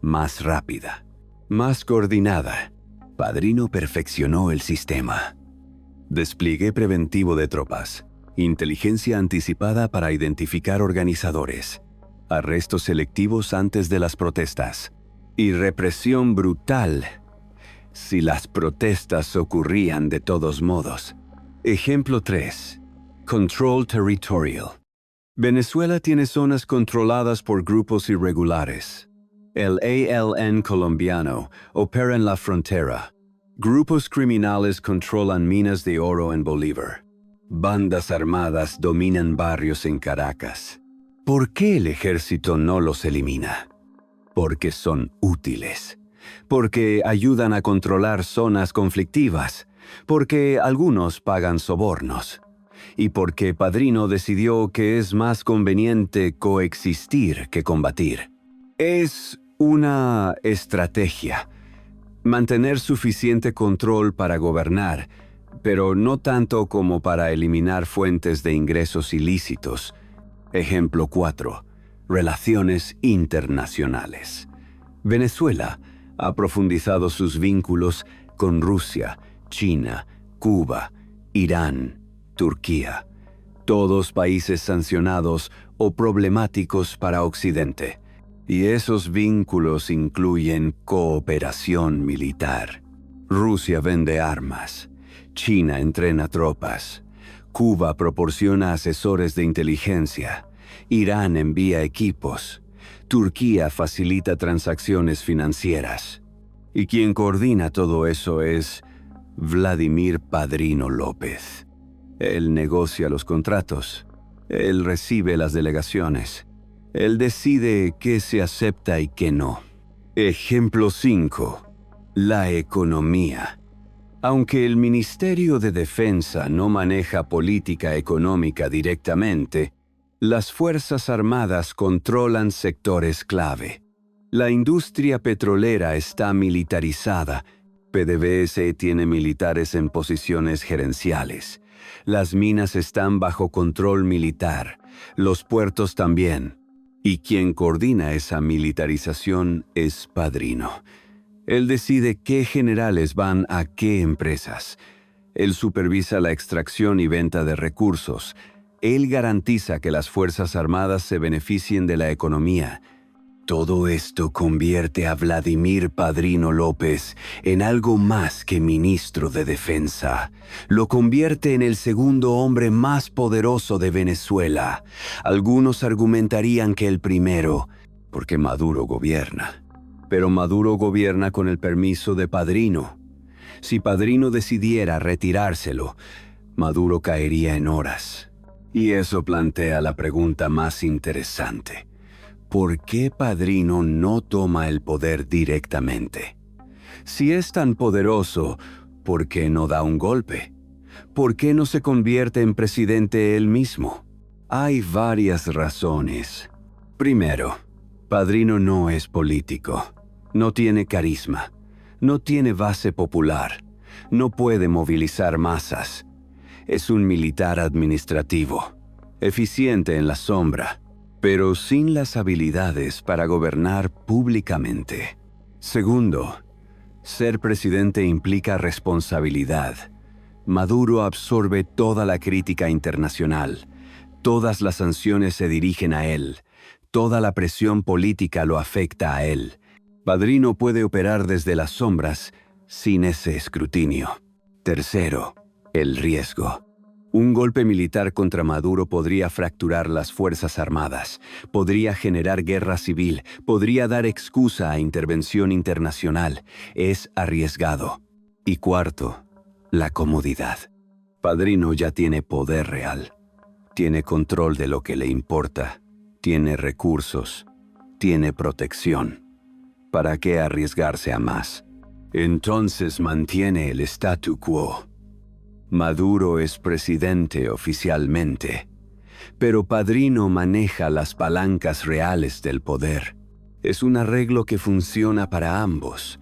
más rápida, más coordinada. Padrino perfeccionó el sistema. Despliegue preventivo de tropas, inteligencia anticipada para identificar organizadores, arrestos selectivos antes de las protestas y represión brutal si las protestas ocurrían de todos modos. Ejemplo 3. Control territorial. Venezuela tiene zonas controladas por grupos irregulares. El ALN colombiano opera en la frontera. Grupos criminales controlan minas de oro en Bolívar. Bandas armadas dominan barrios en Caracas. ¿Por qué el ejército no los elimina? Porque son útiles. Porque ayudan a controlar zonas conflictivas. Porque algunos pagan sobornos. Y porque Padrino decidió que es más conveniente coexistir que combatir. Es una estrategia. Mantener suficiente control para gobernar, pero no tanto como para eliminar fuentes de ingresos ilícitos. Ejemplo 4. Relaciones internacionales. Venezuela ha profundizado sus vínculos con Rusia, China, Cuba, Irán, Turquía. Todos países sancionados o problemáticos para Occidente. Y esos vínculos incluyen cooperación militar. Rusia vende armas, China entrena tropas, Cuba proporciona asesores de inteligencia, Irán envía equipos, Turquía facilita transacciones financieras. Y quien coordina todo eso es Vladimir Padrino López. Él negocia los contratos, él recibe las delegaciones, él decide qué se acepta y qué no. Ejemplo 5. La economía. Aunque el Ministerio de Defensa no maneja política económica directamente, las Fuerzas Armadas controlan sectores clave. La industria petrolera está militarizada. PDVSA tiene militares en posiciones gerenciales. Las minas están bajo control militar. Los puertos también. Y quien coordina esa militarización es Padrino. Él decide qué generales van a qué empresas. Él supervisa la extracción y venta de recursos. Él garantiza que las Fuerzas Armadas se beneficien de la economía. Todo esto convierte a Vladimir Padrino López en algo más que ministro de Defensa. Lo convierte en el segundo hombre más poderoso de Venezuela. Algunos argumentarían que el primero, porque Maduro gobierna. Pero Maduro gobierna con el permiso de Padrino. Si Padrino decidiera retirárselo, Maduro caería en horas. Y eso plantea la pregunta más interesante. ¿Por qué Padrino no toma el poder directamente? Si es tan poderoso, ¿por qué no da un golpe? ¿Por qué no se convierte en presidente él mismo? Hay varias razones. Primero, Padrino no es político. No tiene carisma. No tiene base popular. No puede movilizar masas. Es un militar administrativo, eficiente en la sombra, pero sin las habilidades para gobernar públicamente. Segundo, ser presidente implica responsabilidad. Maduro absorbe toda la crítica internacional. Todas las sanciones se dirigen a él. Toda la presión política lo afecta a él. Padrino puede operar desde las sombras sin ese escrutinio. Tercero, el riesgo. Un golpe militar contra Maduro podría fracturar las Fuerzas Armadas, podría generar guerra civil, podría dar excusa a intervención internacional. Es arriesgado. Y cuarto, la comodidad. Padrino ya tiene poder real. Tiene control de lo que le importa. Tiene recursos. Tiene protección. ¿Para qué arriesgarse a más? Entonces mantiene el statu quo. Maduro es presidente oficialmente, pero Padrino maneja las palancas reales del poder. Es un arreglo que funciona para ambos.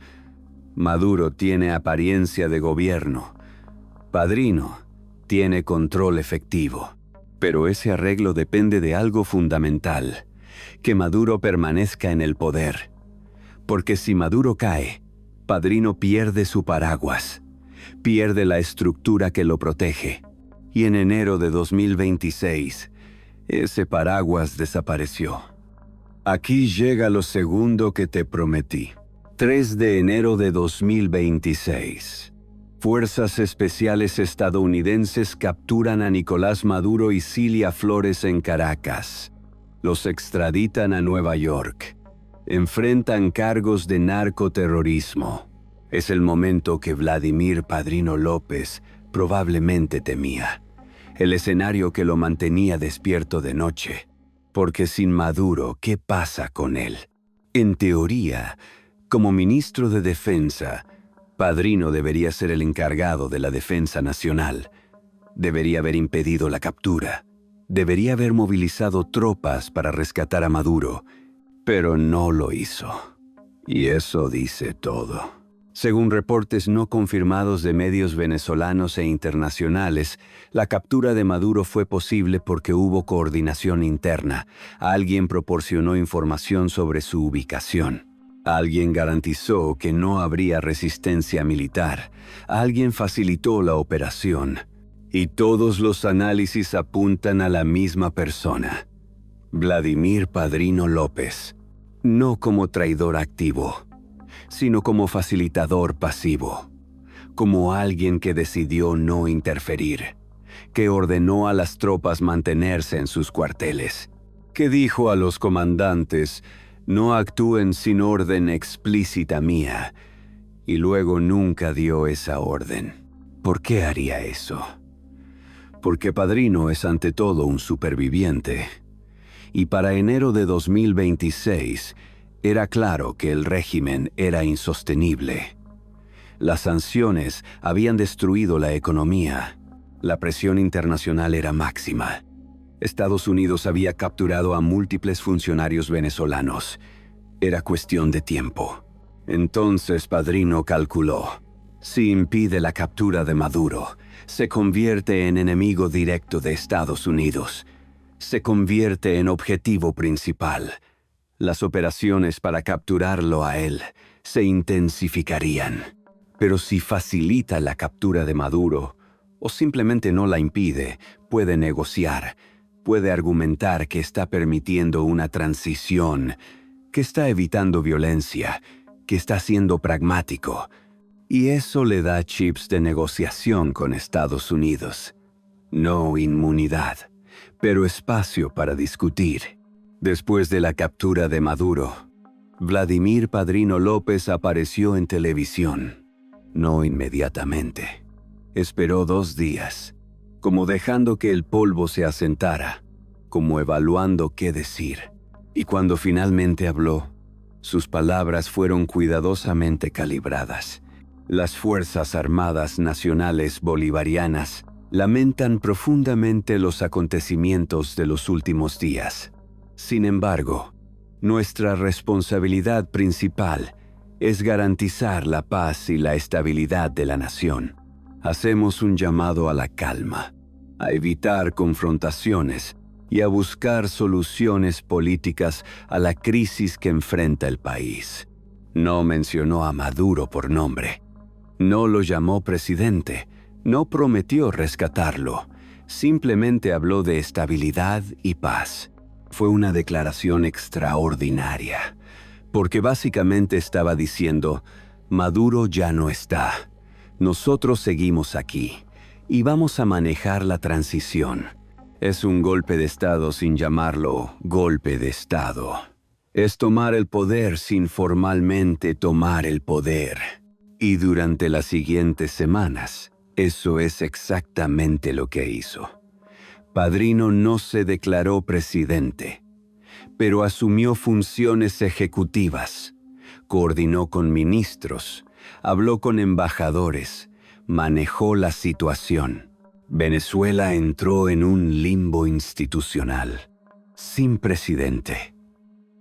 Maduro tiene apariencia de gobierno. Padrino tiene control efectivo. Pero ese arreglo depende de algo fundamental: que Maduro permanezca en el poder. Porque si Maduro cae, Padrino pierde su paraguas. Pierde la estructura que lo protege. Y en enero de 2026, ese paraguas desapareció. Aquí llega lo segundo que te prometí. 3 de enero de 2026. Fuerzas especiales estadounidenses capturan a Nicolás Maduro y Cilia Flores en Caracas. Los extraditan a Nueva York. Enfrentan cargos de narcoterrorismo. Es el momento que Vladimir Padrino López probablemente temía. El escenario que lo mantenía despierto de noche. Porque sin Maduro, ¿qué pasa con él? En teoría, como ministro de Defensa, Padrino debería ser el encargado de la defensa nacional. Debería haber impedido la captura. Debería haber movilizado tropas para rescatar a Maduro. Pero no lo hizo. Y eso dice todo. Según reportes no confirmados de medios venezolanos e internacionales, la captura de Maduro fue posible porque hubo coordinación interna. Alguien proporcionó información sobre su ubicación. Alguien garantizó que no habría resistencia militar. Alguien facilitó la operación. Y todos los análisis apuntan a la misma persona: Vladimir Padrino López. no como traidor activo, sino como facilitador pasivo, como alguien que decidió no interferir, que ordenó a las tropas mantenerse en sus cuarteles, que dijo a los comandantes, no actúen sin orden explícita mía, y luego nunca dio esa orden. ¿Por qué haría eso? Porque Padrino es ante todo un superviviente, y para enero de 2026 era claro que el régimen era insostenible. Las sanciones habían destruido la economía. La presión internacional era máxima. Estados Unidos había capturado a múltiples funcionarios venezolanos. Era cuestión de tiempo. Entonces Padrino calculó: si impide la captura de Maduro, se convierte en enemigo directo de Estados Unidos. Se convierte en objetivo principal. Las operaciones para capturarlo a él se intensificarían. Pero si facilita la captura de Maduro, o simplemente no la impide, puede negociar, puede argumentar que está permitiendo una transición, que está evitando violencia, que está siendo pragmático. Y eso le da chips de negociación con Estados Unidos. No inmunidad, pero espacio para discutir. Después de la captura de Maduro, Vladimir Padrino López apareció en televisión. No inmediatamente. Esperó 2 días, como dejando que el polvo se asentara, como evaluando qué decir. Y cuando finalmente habló, sus palabras fueron cuidadosamente calibradas. Las Fuerzas Armadas Nacionales Bolivarianas lamentan profundamente los acontecimientos de los últimos días. Sin embargo, nuestra responsabilidad principal es garantizar la paz y la estabilidad de la nación. Hacemos un llamado a la calma, a evitar confrontaciones y a buscar soluciones políticas a la crisis que enfrenta el país. No mencionó a Maduro por nombre. No lo llamó presidente. No prometió rescatarlo. Simplemente habló de estabilidad y paz. Fue una declaración extraordinaria, porque básicamente estaba diciendo: Maduro ya no está. Nosotros seguimos aquí y vamos a manejar la transición. Es un golpe de Estado sin llamarlo golpe de Estado. Es tomar el poder sin formalmente tomar el poder. Y durante las siguientes semanas, eso es exactamente lo que hizo. Padrino no se declaró presidente, pero asumió funciones ejecutivas, coordinó con ministros, habló con embajadores, manejó la situación. Venezuela entró en un limbo institucional, sin presidente,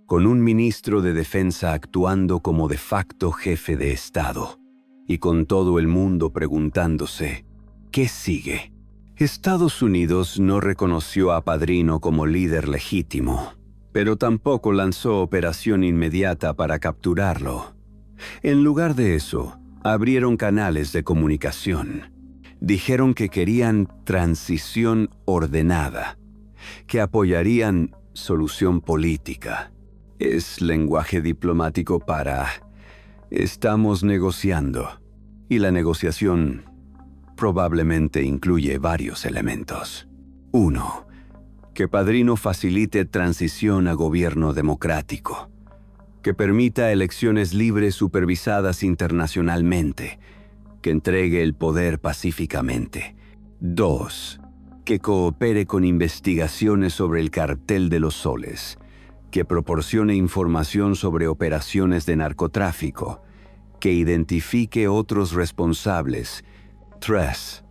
con un ministro de Defensa actuando como de facto jefe de Estado, y con todo el mundo preguntándose: ¿qué sigue? Estados Unidos no reconoció a Padrino como líder legítimo, pero tampoco lanzó operación inmediata para capturarlo. En lugar de eso, abrieron canales de comunicación. Dijeron que querían transición ordenada, que apoyarían solución política. Es lenguaje diplomático para estamos negociando, y la negociación probablemente incluye varios elementos. 1. Que Padrino facilite transición a gobierno democrático, que permita elecciones libres supervisadas internacionalmente, que entregue el poder pacíficamente. 2. Que coopere con investigaciones sobre el cartel de los soles, que proporcione información sobre operaciones de narcotráfico, que identifique otros responsables. 3.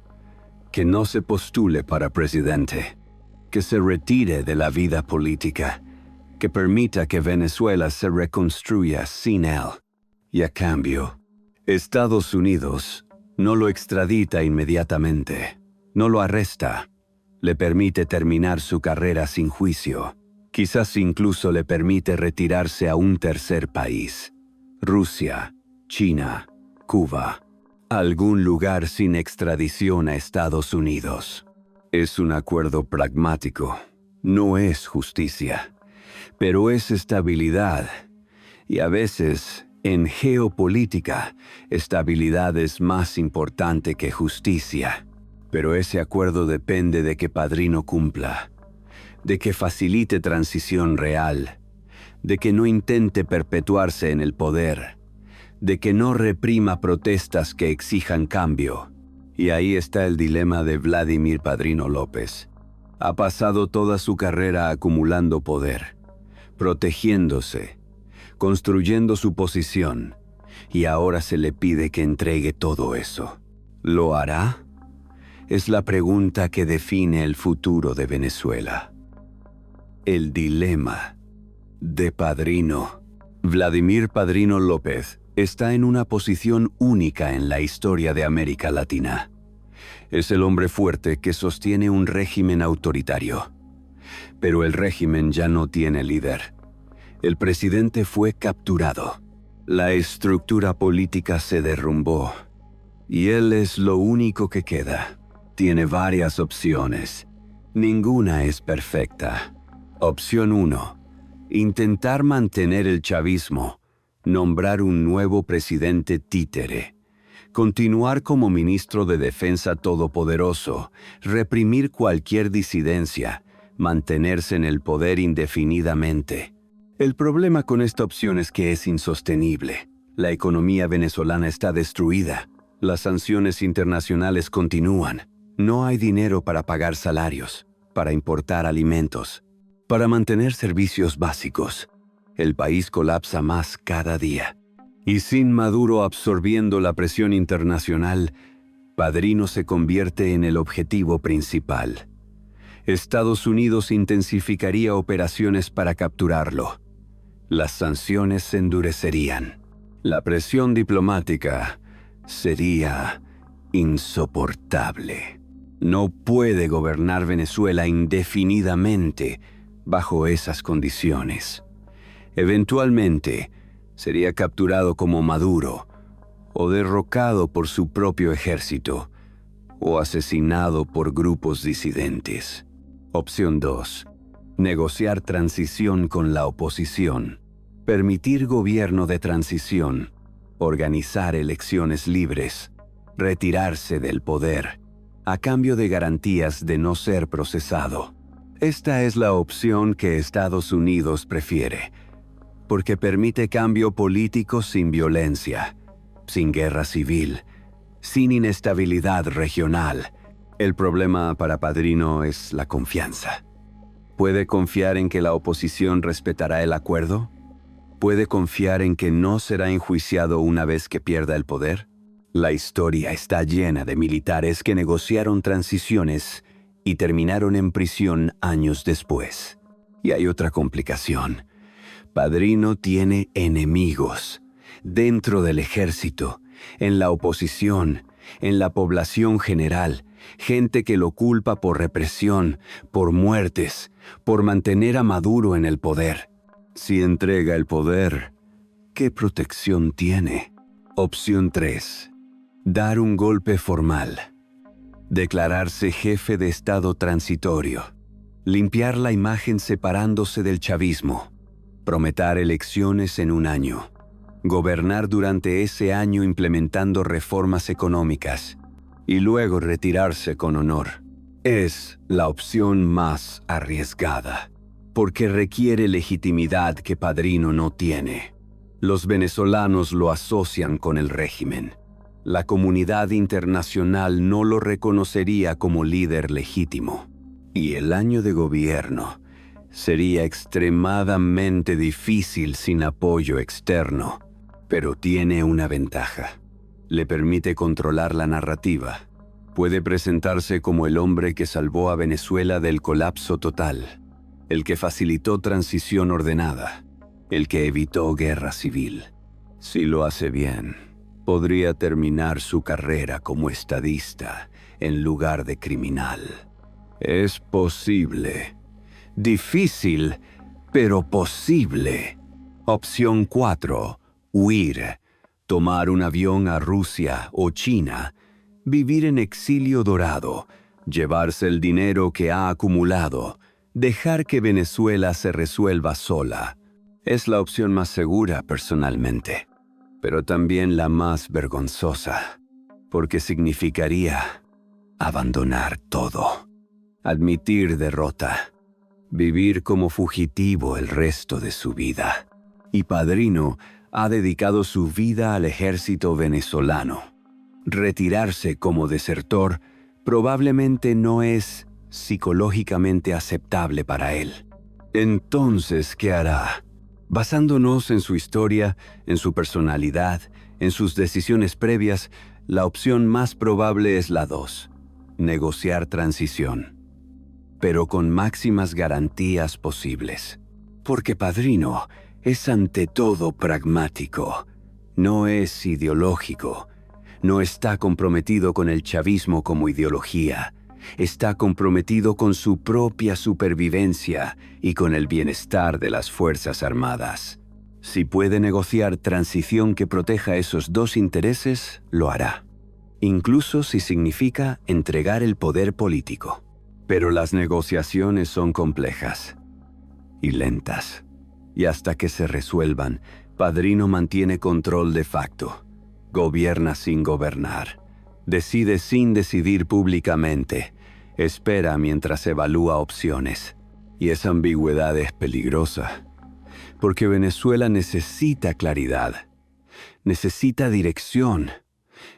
Que no se postule para presidente, que se retire de la vida política, que permita que Venezuela se reconstruya sin él. Y a cambio, Estados Unidos no lo extradita inmediatamente, no lo arresta, le permite terminar su carrera sin juicio, quizás incluso le permite retirarse a un tercer país, Rusia, China, Cuba, algún lugar sin extradición a Estados Unidos. Es un acuerdo pragmático, no es justicia, pero es estabilidad, Y a veces, en geopolítica, estabilidad es más importante que justicia. Pero ese acuerdo depende de que Padrino cumpla, de que facilite transición real, de que no intente perpetuarse en el poder, de que no reprima protestas que exijan cambio. Y ahí está el dilema de Vladimir Padrino López. Ha pasado toda su carrera acumulando poder, protegiéndose, construyendo su posición, y ahora se le pide que entregue todo eso. ¿Lo hará? Es la pregunta que define el futuro de Venezuela. El dilema de Padrino. Vladimir Padrino López está en una posición única en la historia de América Latina. Es el hombre fuerte que sostiene un régimen autoritario. Pero el régimen ya no tiene líder. El presidente fue capturado. La estructura política se derrumbó. Y él es lo único que queda. Tiene varias opciones. Ninguna es perfecta. Opción 1. Intentar mantener el chavismo. Nombrar un nuevo presidente títere. Continuar como ministro de Defensa todopoderoso. Reprimir cualquier disidencia. Mantenerse en el poder indefinidamente. El problema con esta opción es que es insostenible. La economía venezolana está destruida. Las sanciones internacionales continúan. No hay dinero para pagar salarios, para importar alimentos, para mantener servicios básicos. El país colapsa más cada día. Y sin Maduro absorbiendo la presión internacional, Padrino se convierte en el objetivo principal. Estados Unidos intensificaría operaciones para capturarlo. Las sanciones se endurecerían. La presión diplomática sería insoportable. No puede gobernar Venezuela indefinidamente bajo esas condiciones. Eventualmente, sería capturado como Maduro, o derrocado por su propio ejército, o asesinado por grupos disidentes. Opción 2. Negociar transición con la oposición. Permitir gobierno de transición. Organizar elecciones libres. Retirarse del poder, a cambio de garantías de no ser procesado. Esta es la opción que Estados Unidos prefiere, porque permite cambio político sin violencia, sin guerra civil, sin inestabilidad regional. El problema para Padrino es la confianza. ¿Puede confiar en que la oposición respetará el acuerdo? ¿Puede confiar en que no será enjuiciado una vez que pierda el poder? La historia está llena de militares que negociaron transiciones y terminaron en prisión años después. Y hay otra complicación. Padrino tiene enemigos dentro del ejército, en la oposición, en la población general, gente que lo culpa por represión, por muertes, por mantener a Maduro en el poder. Si entrega el poder, ¿qué protección tiene? Opción 3. Dar un golpe formal. Declararse jefe de Estado transitorio. Limpiar la imagen separándose del chavismo. Prometer elecciones en un año. Gobernar durante ese año implementando reformas económicas. Y luego retirarse con honor. Es la opción más arriesgada, porque requiere legitimidad que Padrino no tiene. Los venezolanos lo asocian con el régimen. La comunidad internacional no lo reconocería como líder legítimo. Y el año de gobierno sería extremadamente difícil sin apoyo externo. Pero tiene una ventaja. Le permite controlar la narrativa. Puede presentarse como el hombre que salvó a Venezuela del colapso total, el que facilitó transición ordenada, el que evitó guerra civil. Si lo hace bien, podría terminar su carrera como estadista en lugar de criminal. Es posible. Difícil, pero posible. Opción 4. Huir. Tomar un avión a Rusia o China. Vivir en exilio dorado. Llevarse el dinero que ha acumulado. Dejar que Venezuela se resuelva sola. Es la opción más segura personalmente, pero también la más vergonzosa, porque significaría abandonar todo, admitir derrota, vivir como fugitivo el resto de su vida. Y Padrino ha dedicado su vida al ejército venezolano. Retirarse como desertor probablemente no es psicológicamente aceptable para él. Entonces, ¿qué hará? Basándonos en su historia, en su personalidad, en sus decisiones previas, la opción más probable es la 2, negociar transición, pero con máximas garantías posibles. Porque Padrino es ante todo pragmático, no es ideológico, no está comprometido con el chavismo como ideología, está comprometido con su propia supervivencia y con el bienestar de las Fuerzas Armadas. Si puede negociar transición que proteja esos dos intereses, lo hará, incluso si significa entregar el poder político. Pero las negociaciones son complejas y lentas, y hasta que se resuelvan, Padrino mantiene control de facto, gobierna sin gobernar, decide sin decidir públicamente, espera mientras evalúa opciones. Y esa ambigüedad es peligrosa, porque Venezuela necesita claridad, necesita dirección,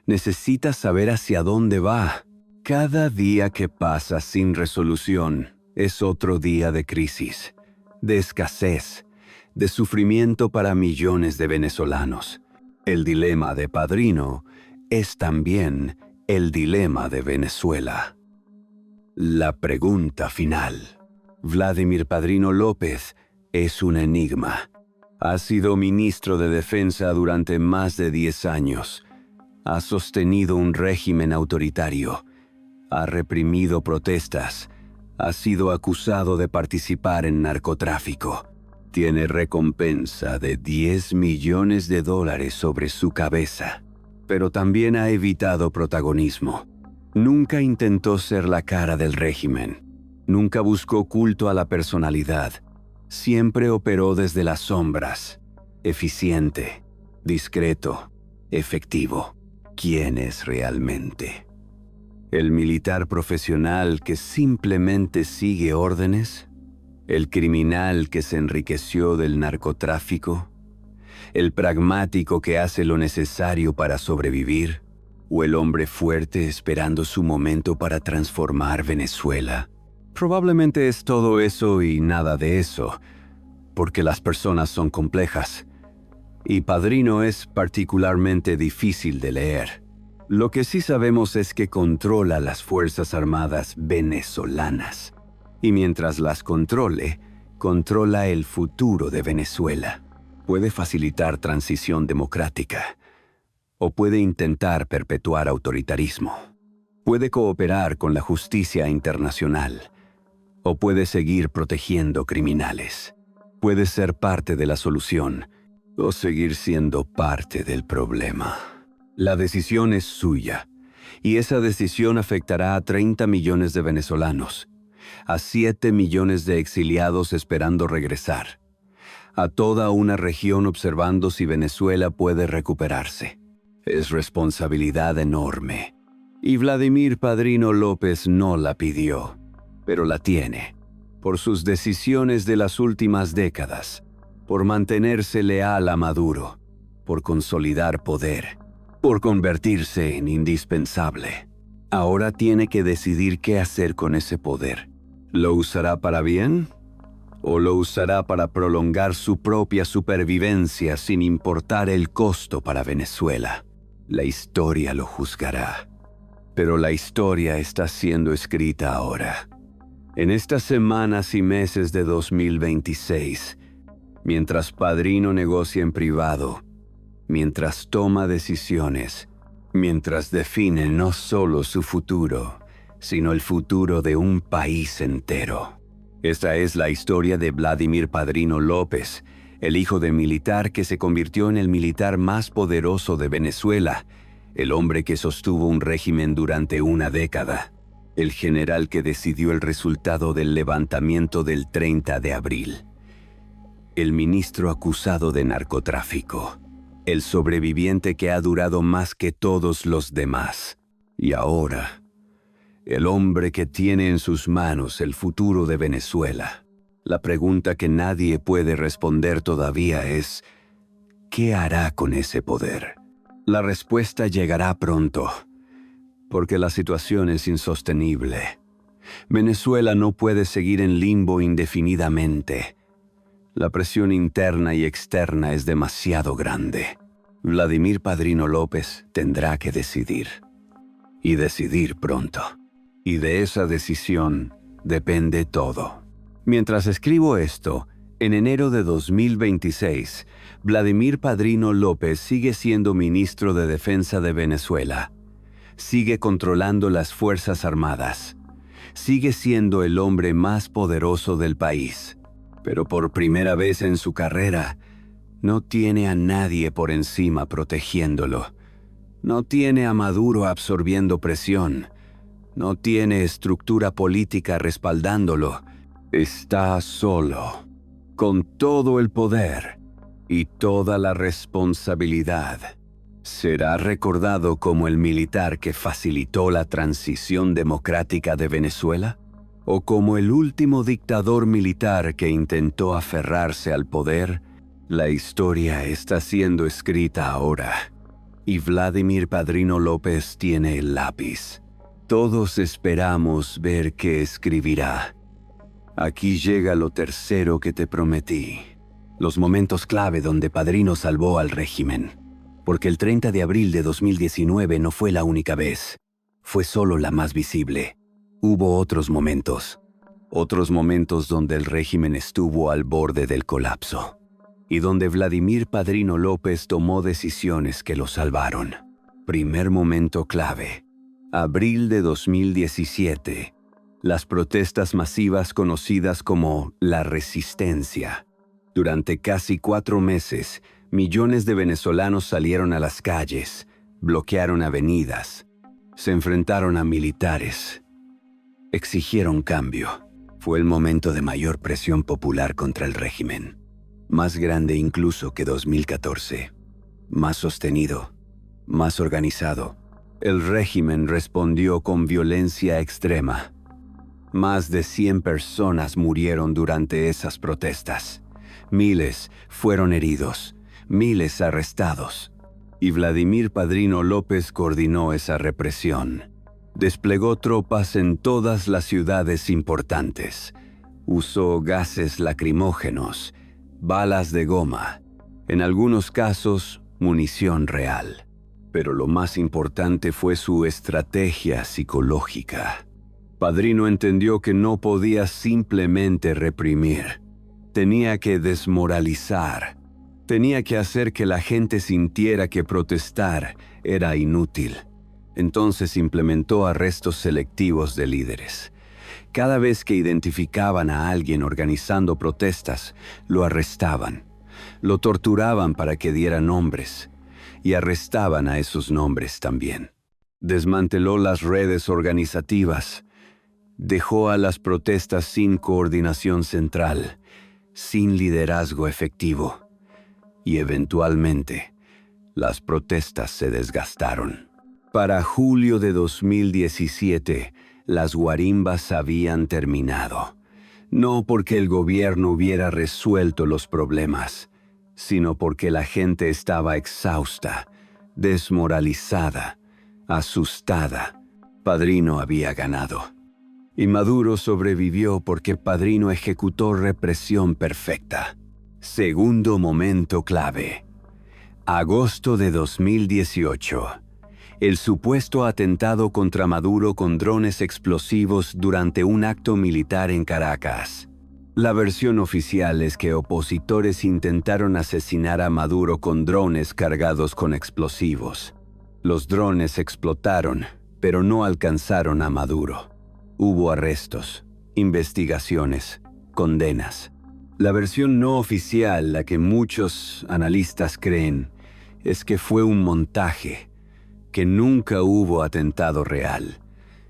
necesita saber hacia dónde va. Cada día que pasa sin resolución es otro día de crisis, de escasez, de sufrimiento para millones de venezolanos. El dilema de Padrino es también el dilema de Venezuela. La pregunta final. Vladimir Padrino López es un enigma. Ha sido ministro de Defensa durante más de 10 años. Ha sostenido un régimen autoritario. Ha reprimido protestas. Ha sido acusado de participar en narcotráfico. Tiene recompensa de $10 millones sobre su cabeza. Pero también ha evitado protagonismo. Nunca intentó ser la cara del régimen. Nunca buscó culto a la personalidad. Siempre operó desde las sombras. Eficiente, discreto, efectivo. ¿Quién es realmente? ¿El militar profesional que simplemente sigue órdenes? ¿El criminal que se enriqueció del narcotráfico? ¿El pragmático que hace lo necesario para sobrevivir? ¿O el hombre fuerte esperando su momento para transformar Venezuela? Probablemente es todo eso y nada de eso, porque las personas son complejas, y Padrino es particularmente difícil de leer. Lo que sí sabemos es que controla las Fuerzas Armadas venezolanas, y mientras las controle, controla el futuro de Venezuela. Puede facilitar transición democrática, o puede intentar perpetuar autoritarismo. Puede cooperar con la justicia internacional, o puede seguir protegiendo criminales. Puede ser parte de la solución, o seguir siendo parte del problema. La decisión es suya, y esa decisión afectará a 30 millones de venezolanos, a 7 millones de exiliados esperando regresar, a toda una región observando si Venezuela puede recuperarse. Es responsabilidad enorme, y Vladimir Padrino López no la pidió, pero la tiene, por sus decisiones de las últimas décadas, por mantenerse leal a Maduro, por consolidar poder, por convertirse en indispensable. Ahora tiene que decidir qué hacer con ese poder. ¿Lo usará para bien? ¿O lo usará para prolongar su propia supervivencia sin importar el costo para Venezuela? La historia lo juzgará. Pero la historia está siendo escrita ahora. En estas semanas y meses de 2026, mientras Padrino negocia en privado, mientras toma decisiones, mientras define no solo su futuro, sino el futuro de un país entero. Esta es la historia de Vladimir Padrino López, el hijo del militar que se convirtió en el militar más poderoso de Venezuela, el hombre que sostuvo un régimen durante una década, el general que decidió el resultado del levantamiento del 30 de abril. el ministro acusado de narcotráfico, el sobreviviente que ha durado más que todos los demás. Y ahora, el hombre que tiene en sus manos el futuro de Venezuela. La pregunta que nadie puede responder todavía es, ¿qué hará con ese poder? La respuesta llegará pronto, porque la situación es insostenible. Venezuela no puede seguir en limbo indefinidamente. La presión interna y externa es demasiado grande. Vladimir Padrino López tendrá que decidir. Y decidir pronto. Y de esa decisión depende todo. Mientras escribo esto, en enero de 2026, Vladimir Padrino López sigue siendo ministro de Defensa de Venezuela. Sigue controlando las Fuerzas Armadas. Sigue siendo el hombre más poderoso del país. Pero por primera vez en su carrera, no tiene a nadie por encima protegiéndolo. No tiene a Maduro absorbiendo presión. No tiene estructura política respaldándolo. Está solo, con todo el poder y toda la responsabilidad. ¿Será recordado como el militar que facilitó la transición democrática de Venezuela? ¿O como el último dictador militar que intentó aferrarse al poder? La historia está siendo escrita ahora, y Vladimir Padrino López tiene el lápiz. Todos esperamos ver qué escribirá. Aquí llega lo tercero que te prometí. Los momentos clave donde Padrino salvó al régimen. Porque el 30 de abril de 2019 no fue la única vez. Fue solo la más visible. Hubo otros momentos donde el régimen estuvo al borde del colapso. Y donde Vladimir Padrino López tomó decisiones que lo salvaron. Primer momento clave. Abril de 2017. Las protestas masivas conocidas como la Resistencia. Durante casi 4 meses, millones de venezolanos salieron a las calles, bloquearon avenidas, se enfrentaron a militares, exigieron cambio. Fue el momento de mayor presión popular contra el régimen, más grande incluso que 2014, más sostenido, más organizado. El régimen respondió con violencia extrema. Más de 100 personas murieron durante esas protestas. Miles fueron heridos, miles arrestados. Y Vladimir Padrino López coordinó esa represión. Desplegó tropas en todas las ciudades importantes. Usó gases lacrimógenos, balas de goma, en algunos casos, munición real. Pero lo más importante fue su estrategia psicológica. Padrino entendió que no podía simplemente reprimir. Tenía que desmoralizar. Tenía que hacer que la gente sintiera que protestar era inútil. Entonces implementó arrestos selectivos de líderes. Cada vez que identificaban a alguien organizando protestas, lo arrestaban. Lo torturaban para que diera nombres. Y arrestaban a esos nombres también. Desmanteló las redes organizativas. Dejó a las protestas sin coordinación central, sin liderazgo efectivo. Y eventualmente, las protestas se desgastaron. Para julio de 2017, las guarimbas habían terminado. No porque el gobierno hubiera resuelto los problemas, sino porque la gente estaba exhausta, desmoralizada, asustada. Padrino había ganado. Y Maduro sobrevivió porque Padrino ejecutó represión perfecta. Segundo momento clave. Agosto de 2018. El supuesto atentado contra Maduro con drones explosivos durante un acto militar en Caracas. La versión oficial es que opositores intentaron asesinar a Maduro con drones cargados con explosivos. Los drones explotaron, pero no alcanzaron a Maduro. Hubo arrestos, investigaciones, condenas. La versión no oficial, la que muchos analistas creen, es que fue un montaje, que nunca hubo atentado real,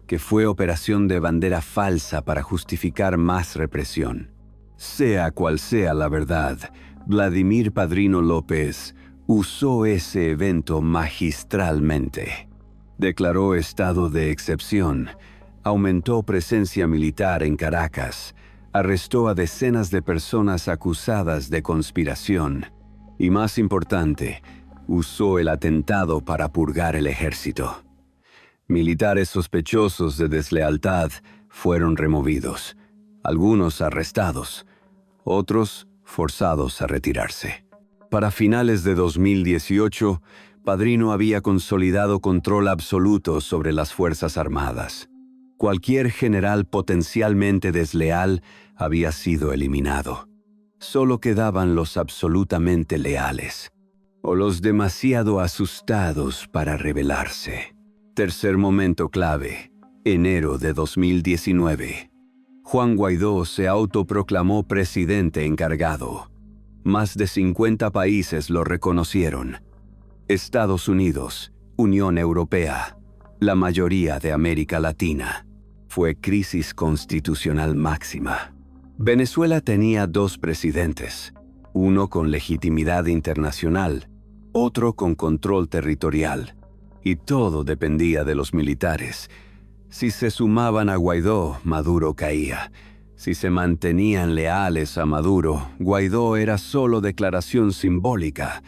que fue operación de bandera falsa para justificar más represión. Sea cual sea la verdad, Vladimir Padrino López usó ese evento magistralmente. Declaró estado de excepción, aumentó presencia militar en Caracas, arrestó a decenas de personas acusadas de conspiración y, más importante, usó el atentado para purgar el ejército. Militares sospechosos de deslealtad fueron removidos, algunos arrestados, otros forzados a retirarse. Para finales de 2018, Padrino había consolidado control absoluto sobre las Fuerzas Armadas. Cualquier general potencialmente desleal había sido eliminado. Solo quedaban los absolutamente leales, o los demasiado asustados para rebelarse. Tercer momento clave, enero de 2019. Juan Guaidó se autoproclamó presidente encargado. Más de 50 países lo reconocieron. Estados Unidos, Unión Europea, la mayoría de América Latina. Fue crisis constitucional máxima. Venezuela tenía dos presidentes, uno con legitimidad internacional, otro con control territorial, y todo dependía de los militares. Si se sumaban a Guaidó, Maduro caía. Si se mantenían leales a Maduro, Guaidó era solo declaración simbólica.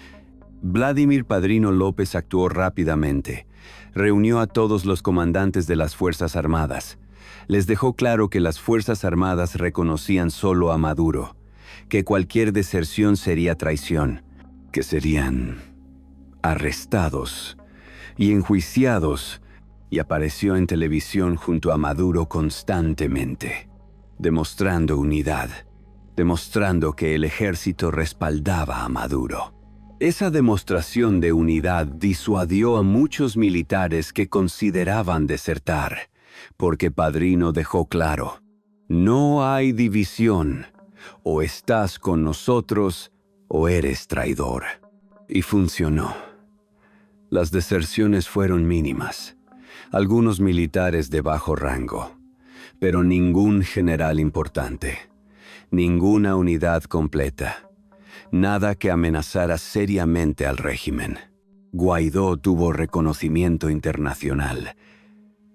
Vladimir Padrino López actuó rápidamente. Reunió a todos los comandantes de las Fuerzas Armadas. Les dejó claro que las Fuerzas Armadas reconocían solo a Maduro, que cualquier deserción sería traición, que serían arrestados y enjuiciados, y apareció en televisión junto a Maduro constantemente, demostrando unidad, demostrando que el ejército respaldaba a Maduro. Esa demostración de unidad disuadió a muchos militares que consideraban desertar, porque Padrino dejó claro: no hay división, o estás con nosotros o eres traidor. Y funcionó. Las deserciones fueron mínimas. Algunos militares de bajo rango, pero ningún general importante, ninguna unidad completa, nada que amenazara seriamente al régimen. Guaidó tuvo reconocimiento internacional,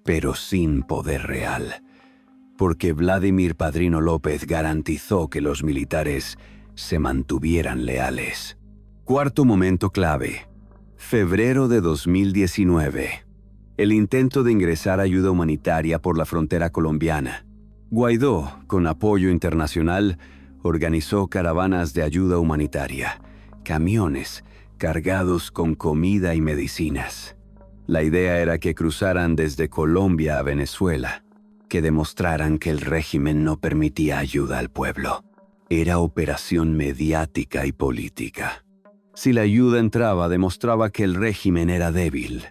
pero sin poder real, porque Vladimir Padrino López garantizó que los militares se mantuvieran leales. Cuarto momento clave, febrero de 2019. El intento de ingresar ayuda humanitaria por la frontera colombiana. Guaidó, con apoyo internacional, organizó caravanas de ayuda humanitaria, camiones cargados con comida y medicinas. La idea era que cruzaran desde Colombia a Venezuela, que demostraran que el régimen no permitía ayuda al pueblo. Era operación mediática y política. Si la ayuda entraba, demostraba que el régimen era débil.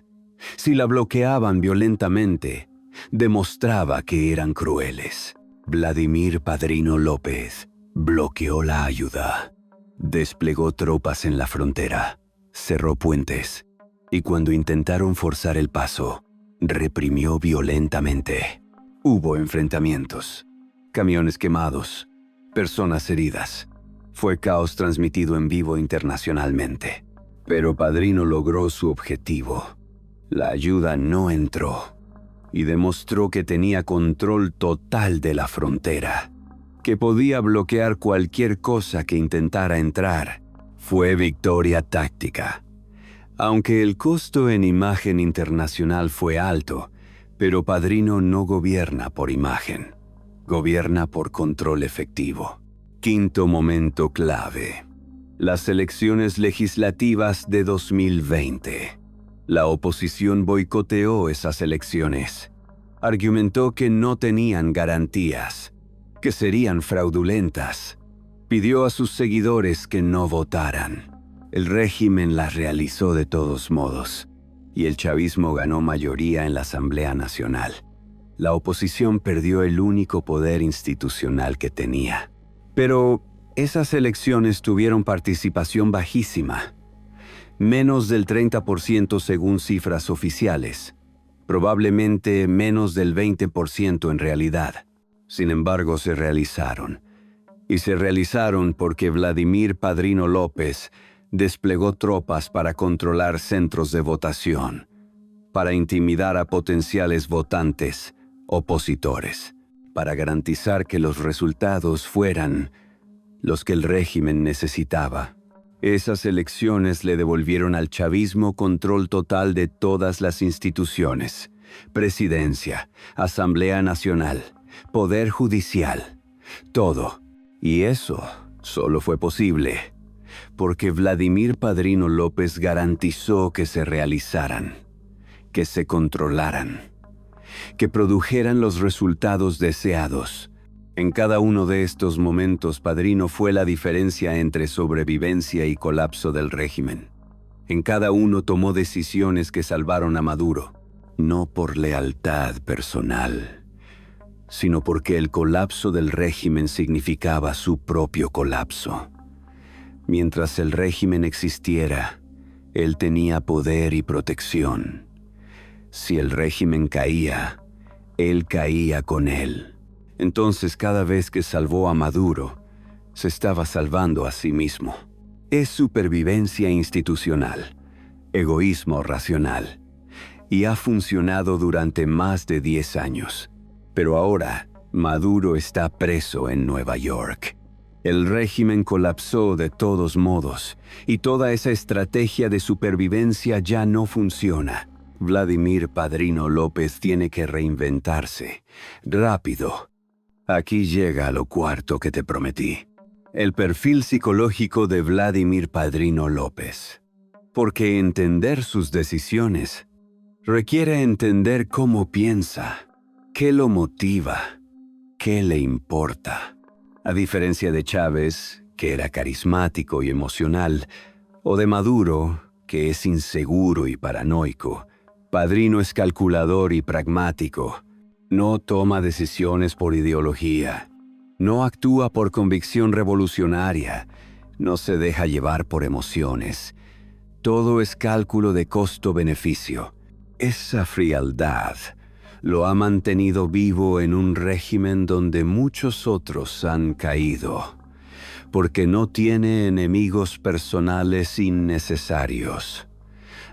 Si la bloqueaban violentamente, demostraba que eran crueles. Vladimir Padrino López bloqueó la ayuda, desplegó tropas en la frontera, cerró puentes, y cuando intentaron forzar el paso, reprimió violentamente. Hubo enfrentamientos, camiones quemados, personas heridas. Fue caos transmitido en vivo internacionalmente. Pero Padrino logró su objetivo. La ayuda no entró y demostró que tenía control total de la frontera, que podía bloquear cualquier cosa que intentara entrar. Fue victoria táctica. Aunque el costo en imagen internacional fue alto, pero Padrino no gobierna por imagen, gobierna por control efectivo. Quinto momento clave. Las elecciones legislativas de 2020. La oposición boicoteó esas elecciones. Argumentó que no tenían garantías, que serían fraudulentas. Pidió a sus seguidores que no votaran. El régimen las realizó de todos modos, y el chavismo ganó mayoría en la Asamblea Nacional. La oposición perdió el único poder institucional que tenía. Pero esas elecciones tuvieron participación bajísima. Menos del 30% según cifras oficiales. Probablemente menos del 20% en realidad. Sin embargo, se realizaron. y se realizaron porque Vladimir Padrino López desplegó tropas para controlar centros de votación, para intimidar a potenciales votantes opositores, para garantizar que los resultados fueran los que el régimen necesitaba. Esas elecciones le devolvieron al chavismo control total de todas las instituciones: presidencia, Asamblea Nacional, Poder Judicial, todo. Y eso solo fue posible porque Vladimir Padrino López garantizó que se realizaran, que se controlaran, que produjeran los resultados deseados. En cada uno de estos momentos, Padrino fue la diferencia entre sobrevivencia y colapso del régimen. En cada uno tomó decisiones que salvaron a Maduro, no por lealtad personal, sino porque el colapso del régimen significaba su propio colapso. Mientras el régimen existiera, él tenía poder y protección. Si el régimen caía, él caía con él. Entonces, cada vez que salvó a Maduro, se estaba salvando a sí mismo. Es supervivencia institucional, egoísmo racional, y ha funcionado durante más de 10 años. Pero ahora, Maduro está preso en Nueva York. El régimen colapsó de todos modos, y toda esa estrategia de supervivencia ya no funciona. Vladimir Padrino López tiene que reinventarse. Rápido. Aquí llega lo cuarto que te prometí. El perfil psicológico de Vladimir Padrino López. Porque entender sus decisiones requiere entender cómo piensa, qué lo motiva, qué le importa. A diferencia de Chávez, que era carismático y emocional, o de Maduro, que es inseguro y paranoico, Padrino es calculador y pragmático. No toma decisiones por ideología. No actúa por convicción revolucionaria. No se deja llevar por emociones. Todo es cálculo de costo-beneficio. Esa frialdad lo ha mantenido vivo en un régimen donde muchos otros han caído, porque no tiene enemigos personales innecesarios.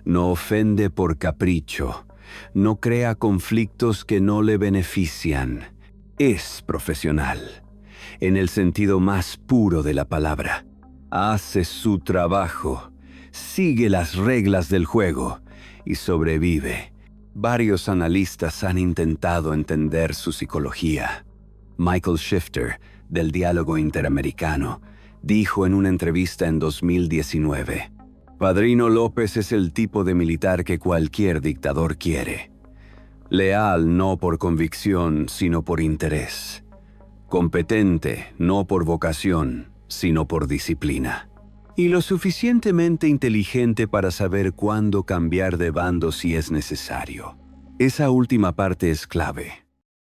No ofende por capricho, no crea conflictos que no le benefician. Es profesional, en el sentido más puro de la palabra. Hace su trabajo, sigue las reglas del juego y sobrevive. Varios analistas han intentado entender su psicología. Michael Shifter, del Diálogo Interamericano, dijo en una entrevista en 2019: Padrino López es el tipo de militar que cualquier dictador quiere. Leal no por convicción, sino por interés. Competente no por vocación, sino por disciplina. Y lo suficientemente inteligente para saber cuándo cambiar de bando si es necesario. Esa última parte es clave.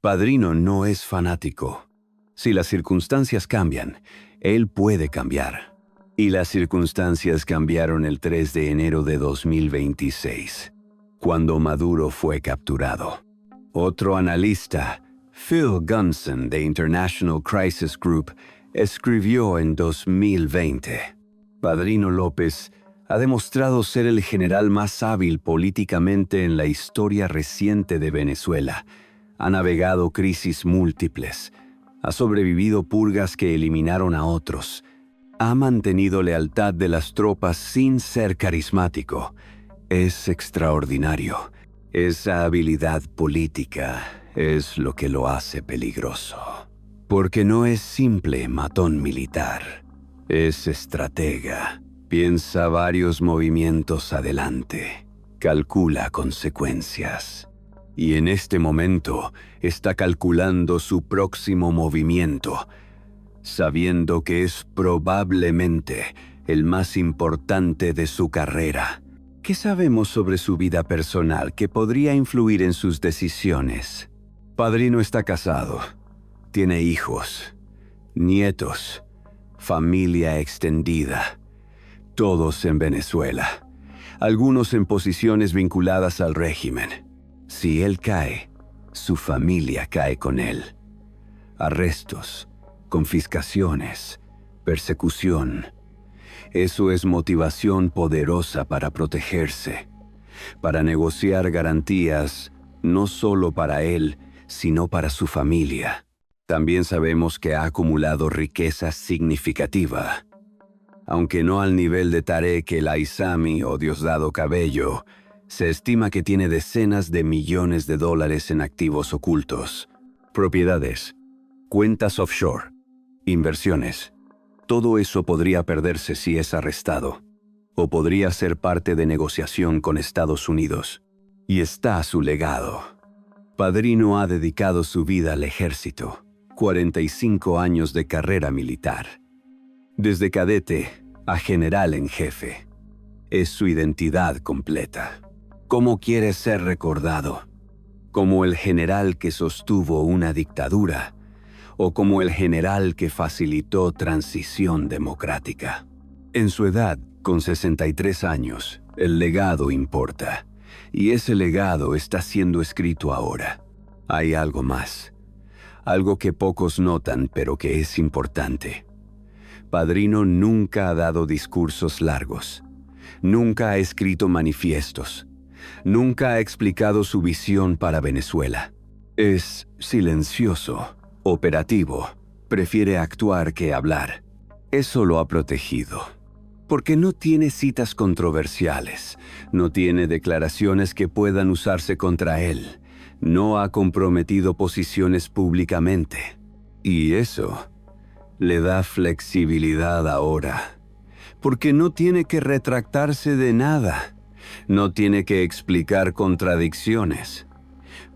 Padrino no es fanático. Si las circunstancias cambian, él puede cambiar. Y las circunstancias cambiaron el 3 de enero de 2026, cuando Maduro fue capturado. Otro analista, Phil Gunson de International Crisis Group, escribió en 2020: Padrino López ha demostrado ser el general más hábil políticamente en la historia reciente de Venezuela. Ha navegado crisis múltiples, ha sobrevivido purgas que eliminaron a otros, ha mantenido lealtad de las tropas sin ser carismático. Es extraordinario. Esa habilidad política es lo que lo hace peligroso. Porque no es simple matón militar. Es estratega. Piensa varios movimientos adelante. Calcula consecuencias. Y en este momento está calculando su próximo movimiento, sabiendo que es probablemente el más importante de su carrera. ¿Qué sabemos sobre su vida personal que podría influir en sus decisiones? Padrino está casado. Tiene hijos, nietos, familia extendida, todos en Venezuela, algunos en posiciones vinculadas al régimen. Si él cae, su familia cae con él. Arrestos, confiscaciones, persecución. Eso es motivación poderosa para protegerse, para negociar garantías no solo para él, sino para su familia. También sabemos que ha acumulado riqueza significativa. Aunque no al nivel de Tarek el Aissami o Diosdado Cabello, se estima que tiene decenas de millones de dólares en activos ocultos, propiedades, cuentas offshore, inversiones. Todo eso podría perderse si es arrestado, o podría ser parte de negociación con Estados Unidos. Y está su legado. Padrino ha dedicado su vida al ejército, 45 años de carrera militar. Desde cadete a general en jefe. Es su identidad completa. ¿Cómo quiere ser recordado? ¿Como el general que sostuvo una dictadura? ¿O como el general que facilitó transición democrática? En su edad, con 63 años, el legado importa. Y ese legado está siendo escrito ahora. Hay algo más. Algo que pocos notan, pero que es importante. Padrino nunca ha dado discursos largos. Nunca ha escrito manifiestos. Nunca ha explicado su visión para Venezuela. Es silencioso, operativo. Prefiere actuar que hablar. Eso lo ha protegido. Porque no tiene citas controversiales. No tiene declaraciones que puedan usarse contra él. No ha comprometido posiciones públicamente. Y eso le da flexibilidad ahora. Porque no tiene que retractarse de nada. No tiene que explicar contradicciones.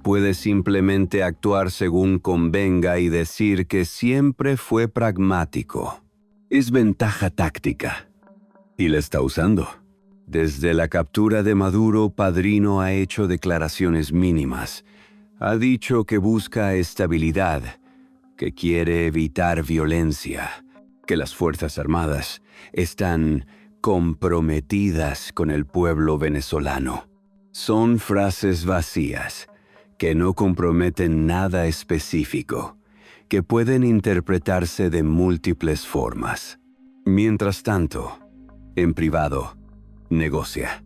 Puede simplemente actuar según convenga y decir que siempre fue pragmático. Es ventaja táctica. Y la está usando. Desde la captura de Maduro, Padrino ha hecho declaraciones mínimas. Ha dicho que busca estabilidad, que quiere evitar violencia, que las Fuerzas Armadas están comprometidas con el pueblo venezolano. Son frases vacías, que no comprometen nada específico, que pueden interpretarse de múltiples formas. Mientras tanto, en privado, negocia.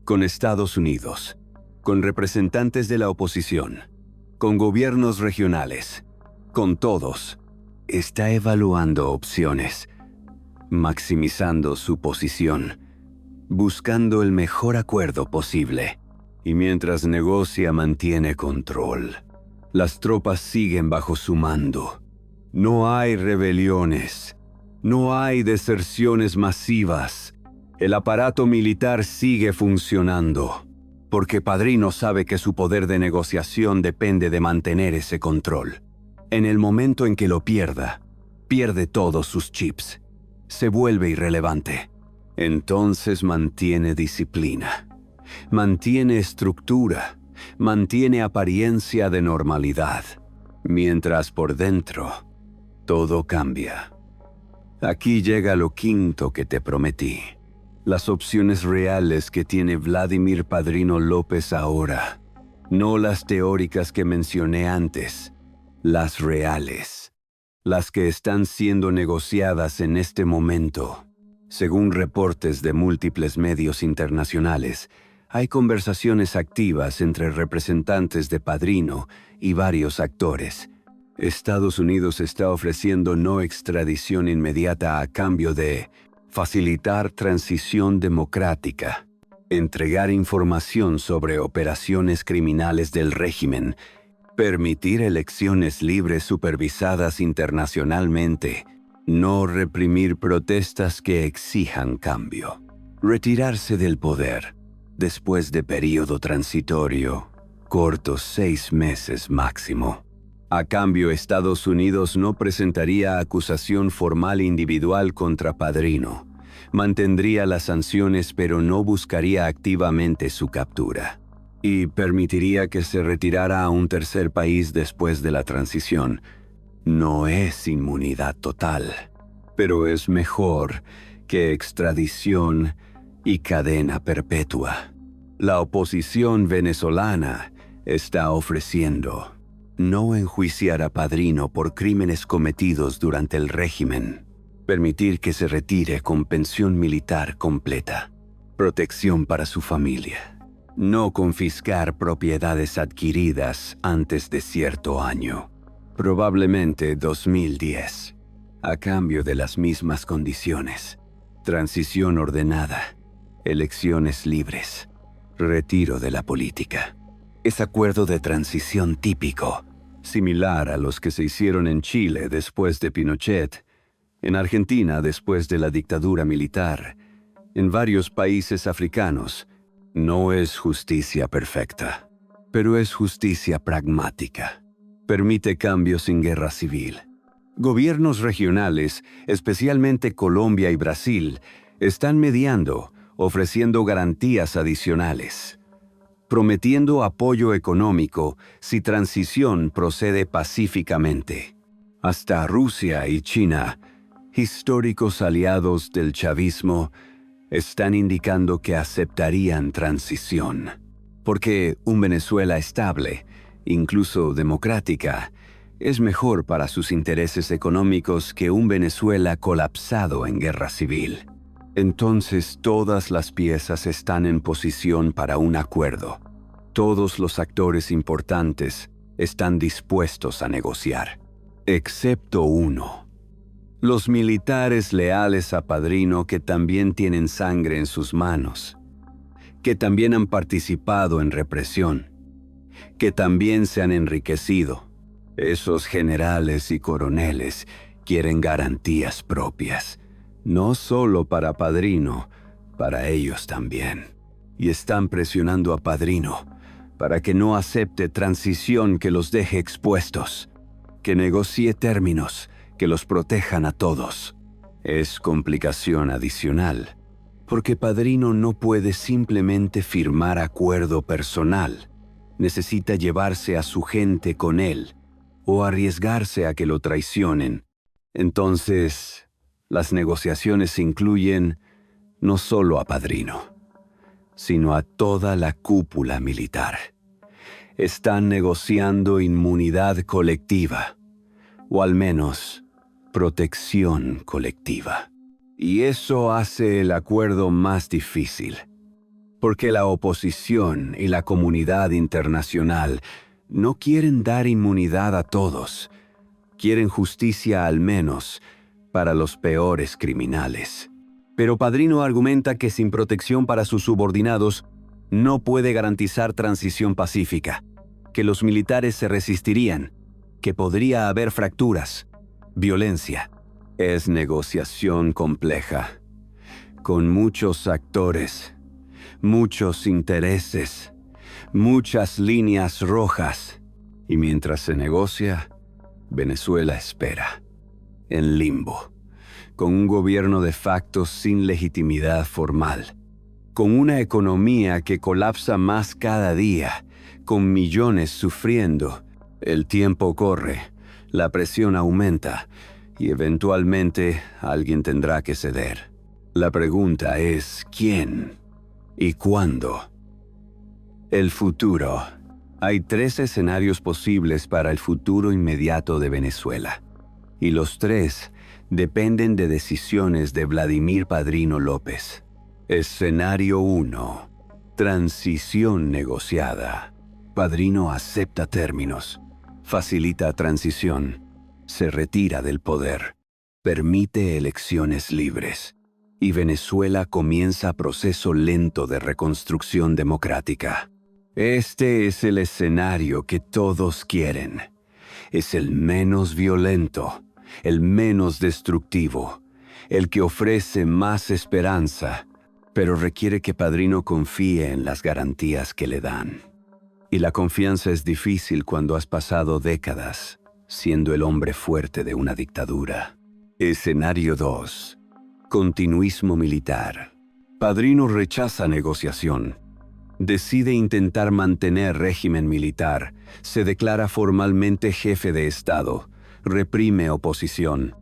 Con Estados Unidos, con representantes de la oposición, con gobiernos regionales, con todos. Está evaluando opciones, maximizando su posición, buscando el mejor acuerdo posible. Y mientras negocia, mantiene control. Las tropas siguen bajo su mando. No hay rebeliones. No hay deserciones masivas. El aparato militar sigue funcionando, porque Padrino sabe que su poder de negociación depende de mantener ese control. En el momento en que lo pierda, pierde todos sus chips. Se vuelve irrelevante. Entonces mantiene disciplina, mantiene estructura, mantiene apariencia de normalidad, mientras por dentro todo cambia. Aquí llega lo quinto que te prometí. Las opciones reales que tiene Vladimir Padrino López ahora, no las teóricas que mencioné antes, las reales, las que están siendo negociadas en este momento. Según reportes de múltiples medios internacionales, hay conversaciones activas entre representantes de Padrino y varios actores. Estados Unidos está ofreciendo no extradición inmediata a cambio de facilitar transición democrática, entregar información sobre operaciones criminales del régimen, permitir elecciones libres supervisadas internacionalmente, no reprimir protestas que exijan cambio, retirarse del poder después de periodo transitorio, corto 6 meses máximo. A cambio, Estados Unidos no presentaría acusación formal individual contra Padrino. Mantendría las sanciones, pero no buscaría activamente su captura. Y permitiría que se retirara a un tercer país después de la transición. No es inmunidad total, pero es mejor que extradición y cadena perpetua. La oposición venezolana está ofreciendo No enjuiciar a Padrino por crímenes cometidos durante el régimen. Permitir que se retire con pensión militar completa. Protección para su familia. No confiscar propiedades adquiridas antes de cierto año. Probablemente 2010. A cambio de las mismas condiciones. Transición ordenada. Elecciones libres. Retiro de la política. Es acuerdo de transición típico, similar a los que se hicieron en Chile después de Pinochet, en Argentina después de la dictadura militar, en varios países africanos. No es justicia perfecta, pero es justicia pragmática. Permite cambios sin guerra civil. Gobiernos regionales, especialmente Colombia y Brasil, están mediando, ofreciendo garantías adicionales, prometiendo apoyo económico si transición procede pacíficamente. Hasta Rusia y China, históricos aliados del chavismo, están indicando que aceptarían transición, porque un Venezuela estable, incluso democrática, es mejor para sus intereses económicos que un Venezuela colapsado en guerra civil. Entonces todas las piezas están en posición para un acuerdo. Todos los actores importantes están dispuestos a negociar, excepto uno. Los militares leales a Padrino que también tienen sangre en sus manos, que también han participado en represión, que también se han enriquecido. Esos generales y coroneles quieren garantías propias. No solo para Padrino, para ellos también. Y están presionando a Padrino para que no acepte transición que los deje expuestos, que negocie términos que los protejan a todos. Es complicación adicional, porque Padrino no puede simplemente firmar acuerdo personal. Necesita llevarse a su gente con él, o arriesgarse a que lo traicionen. Entonces, las negociaciones incluyen no solo a Padrino, sino a toda la cúpula militar. Están negociando inmunidad colectiva, o al menos protección colectiva. Y eso hace el acuerdo más difícil, porque la oposición y la comunidad internacional no quieren dar inmunidad a todos, quieren justicia al menos para los peores criminales. Pero Padrino argumenta que sin protección para sus subordinados no puede garantizar transición pacífica, que los militares se resistirían, que podría haber fracturas, violencia. Es negociación compleja, con muchos actores, muchos intereses, muchas líneas rojas. Y mientras se negocia, Venezuela espera, en limbo, con un gobierno de facto sin legitimidad formal, con una economía que colapsa más cada día, con millones sufriendo. El tiempo corre, la presión aumenta y eventualmente alguien tendrá que ceder. La pregunta es ¿quién y cuándo? El futuro. Hay 3 escenarios posibles para el futuro inmediato de Venezuela, y los 3 dependen de decisiones de Vladimir Padrino López. Escenario 1. Transición negociada. Padrino acepta términos, facilita transición, se retira del poder, permite elecciones libres, y Venezuela comienza proceso lento de reconstrucción democrática. Este es el escenario que todos quieren. Es el menos violento, el menos destructivo, el que ofrece más esperanza, pero requiere que Padrino confíe en las garantías que le dan. Y la confianza es difícil cuando has pasado décadas siendo el hombre fuerte de una dictadura. Escenario 2. Continuismo militar. Padrino rechaza negociación. Decide intentar mantener régimen militar, se declara formalmente jefe de Estado, reprime oposición,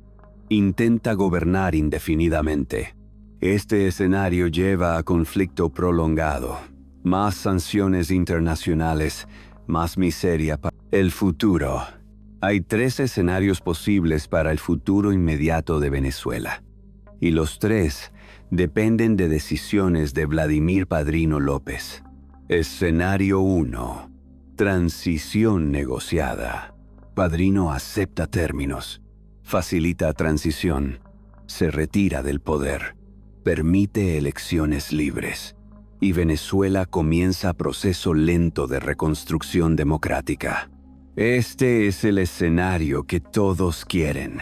intenta gobernar indefinidamente. Este escenario lleva a conflicto prolongado, más sanciones internacionales, más miseria. El futuro. Hay 3 escenarios posibles para el futuro inmediato de Venezuela. Y los 3 dependen de decisiones de Vladimir Padrino López. Escenario 1. Transición negociada. Padrino acepta términos, facilita transición, se retira del poder, permite elecciones libres y Venezuela comienza proceso lento de reconstrucción democrática. Este es el escenario que todos quieren.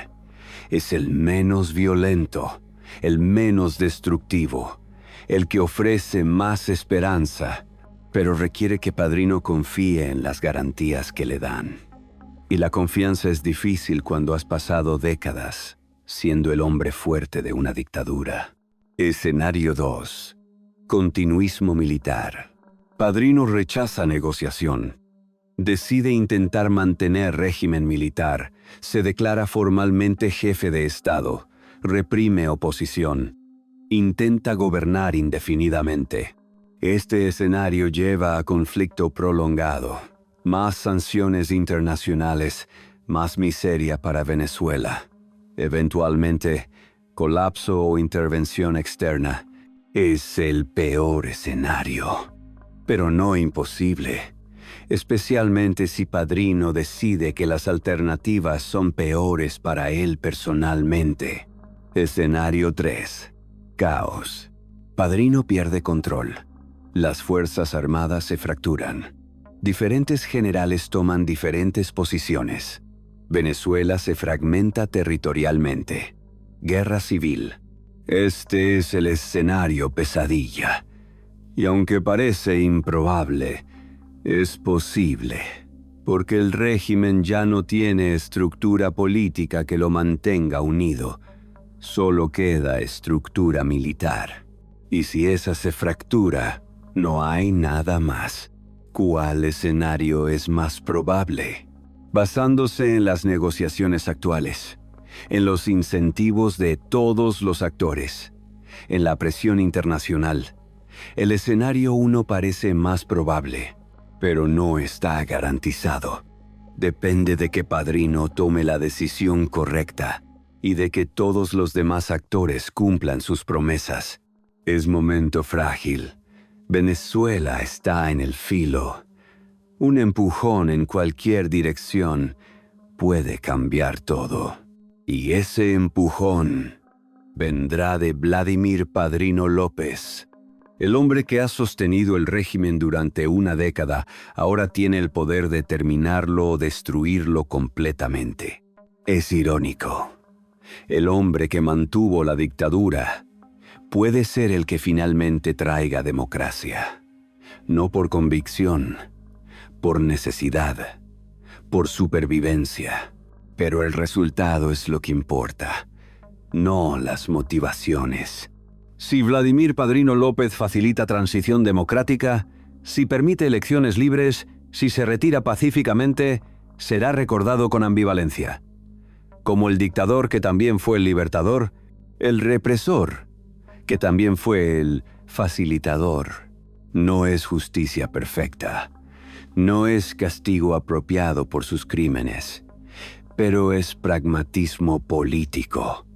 Es el menos violento, el menos destructivo, el que ofrece más esperanza, pero requiere que Padrino confíe en las garantías que le dan. Y la confianza es difícil cuando has pasado décadas siendo el hombre fuerte de una dictadura. Escenario 2. Continuismo militar. Padrino rechaza negociación. Decide intentar mantener régimen militar. Se declara formalmente jefe de Estado. Reprime oposición. Intenta gobernar indefinidamente. Este escenario lleva a conflicto prolongado. Más sanciones internacionales, más miseria para Venezuela. Eventualmente, colapso o intervención externa. Es el peor escenario, pero no imposible, especialmente si Padrino decide que las alternativas son peores para él personalmente. Escenario 3. Caos. Padrino pierde control. Las Fuerzas Armadas se fracturan. Diferentes generales toman diferentes posiciones. Venezuela se fragmenta territorialmente. Guerra civil. Este es el escenario pesadilla. Y aunque parece improbable, es posible, porque el régimen ya no tiene estructura política que lo mantenga unido. Solo queda estructura militar. Y si esa se fractura, no hay nada más. ¿Cuál escenario es más probable? Basándose en las negociaciones actuales, en los incentivos de todos los actores, en la presión internacional, el escenario 1 parece más probable, pero no está garantizado. Depende de que Padrino tome la decisión correcta y de que todos los demás actores cumplan sus promesas. Es momento frágil. Venezuela está en el filo. Un empujón en cualquier dirección puede cambiar todo. Y ese empujón vendrá de Vladimir Padrino López. El hombre que ha sostenido el régimen durante una década ahora tiene el poder de terminarlo o destruirlo completamente. Es irónico. El hombre que mantuvo la dictadura puede ser el que finalmente traiga democracia. No por convicción, por necesidad, por supervivencia. Pero el resultado es lo que importa, no las motivaciones. Si Vladimir Padrino López facilita transición democrática, si permite elecciones libres, si se retira pacíficamente, será recordado con ambivalencia. Como el dictador que también fue el libertador, el represor que también fue el facilitador. No es justicia perfecta, no es castigo apropiado por sus crímenes, pero es pragmatismo político,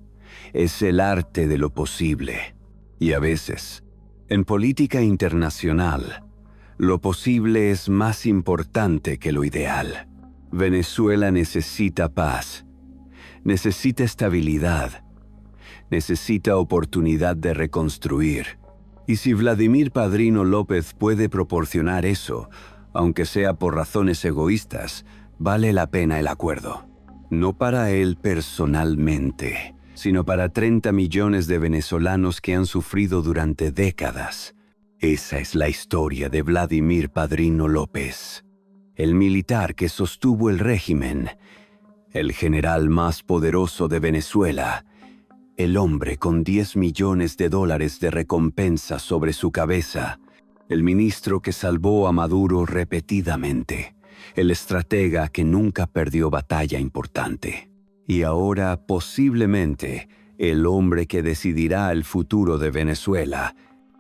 es el arte de lo posible. Y a veces, en política internacional, lo posible es más importante que lo ideal. Venezuela necesita paz, necesita estabilidad, necesita oportunidad de reconstruir. Y si Vladimir Padrino López puede proporcionar eso, aunque sea por razones egoístas, vale la pena el acuerdo. No para él personalmente, sino para 30 millones de venezolanos que han sufrido durante décadas. Esa es la historia de Vladimir Padrino López, el militar que sostuvo el régimen, el general más poderoso de Venezuela, el hombre con $10 millones de recompensa sobre su cabeza, el ministro que salvó a Maduro repetidamente, el estratega que nunca perdió batalla importante. Y ahora, posiblemente, el hombre que decidirá el futuro de Venezuela,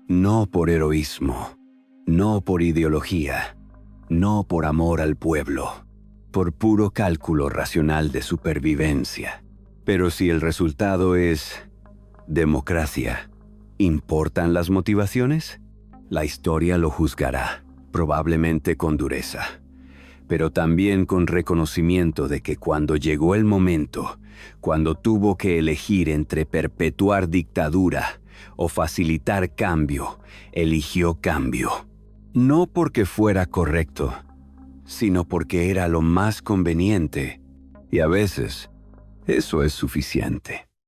no por heroísmo, no por ideología, no por amor al pueblo, por puro cálculo racional de supervivencia. Pero si el resultado es democracia, ¿importan las motivaciones? La historia lo juzgará, probablemente con dureza, pero también con reconocimiento de que cuando llegó el momento, cuando tuvo que elegir entre perpetuar dictadura o facilitar cambio, eligió cambio. No porque fuera correcto, sino porque era lo más conveniente, y a veces eso es suficiente.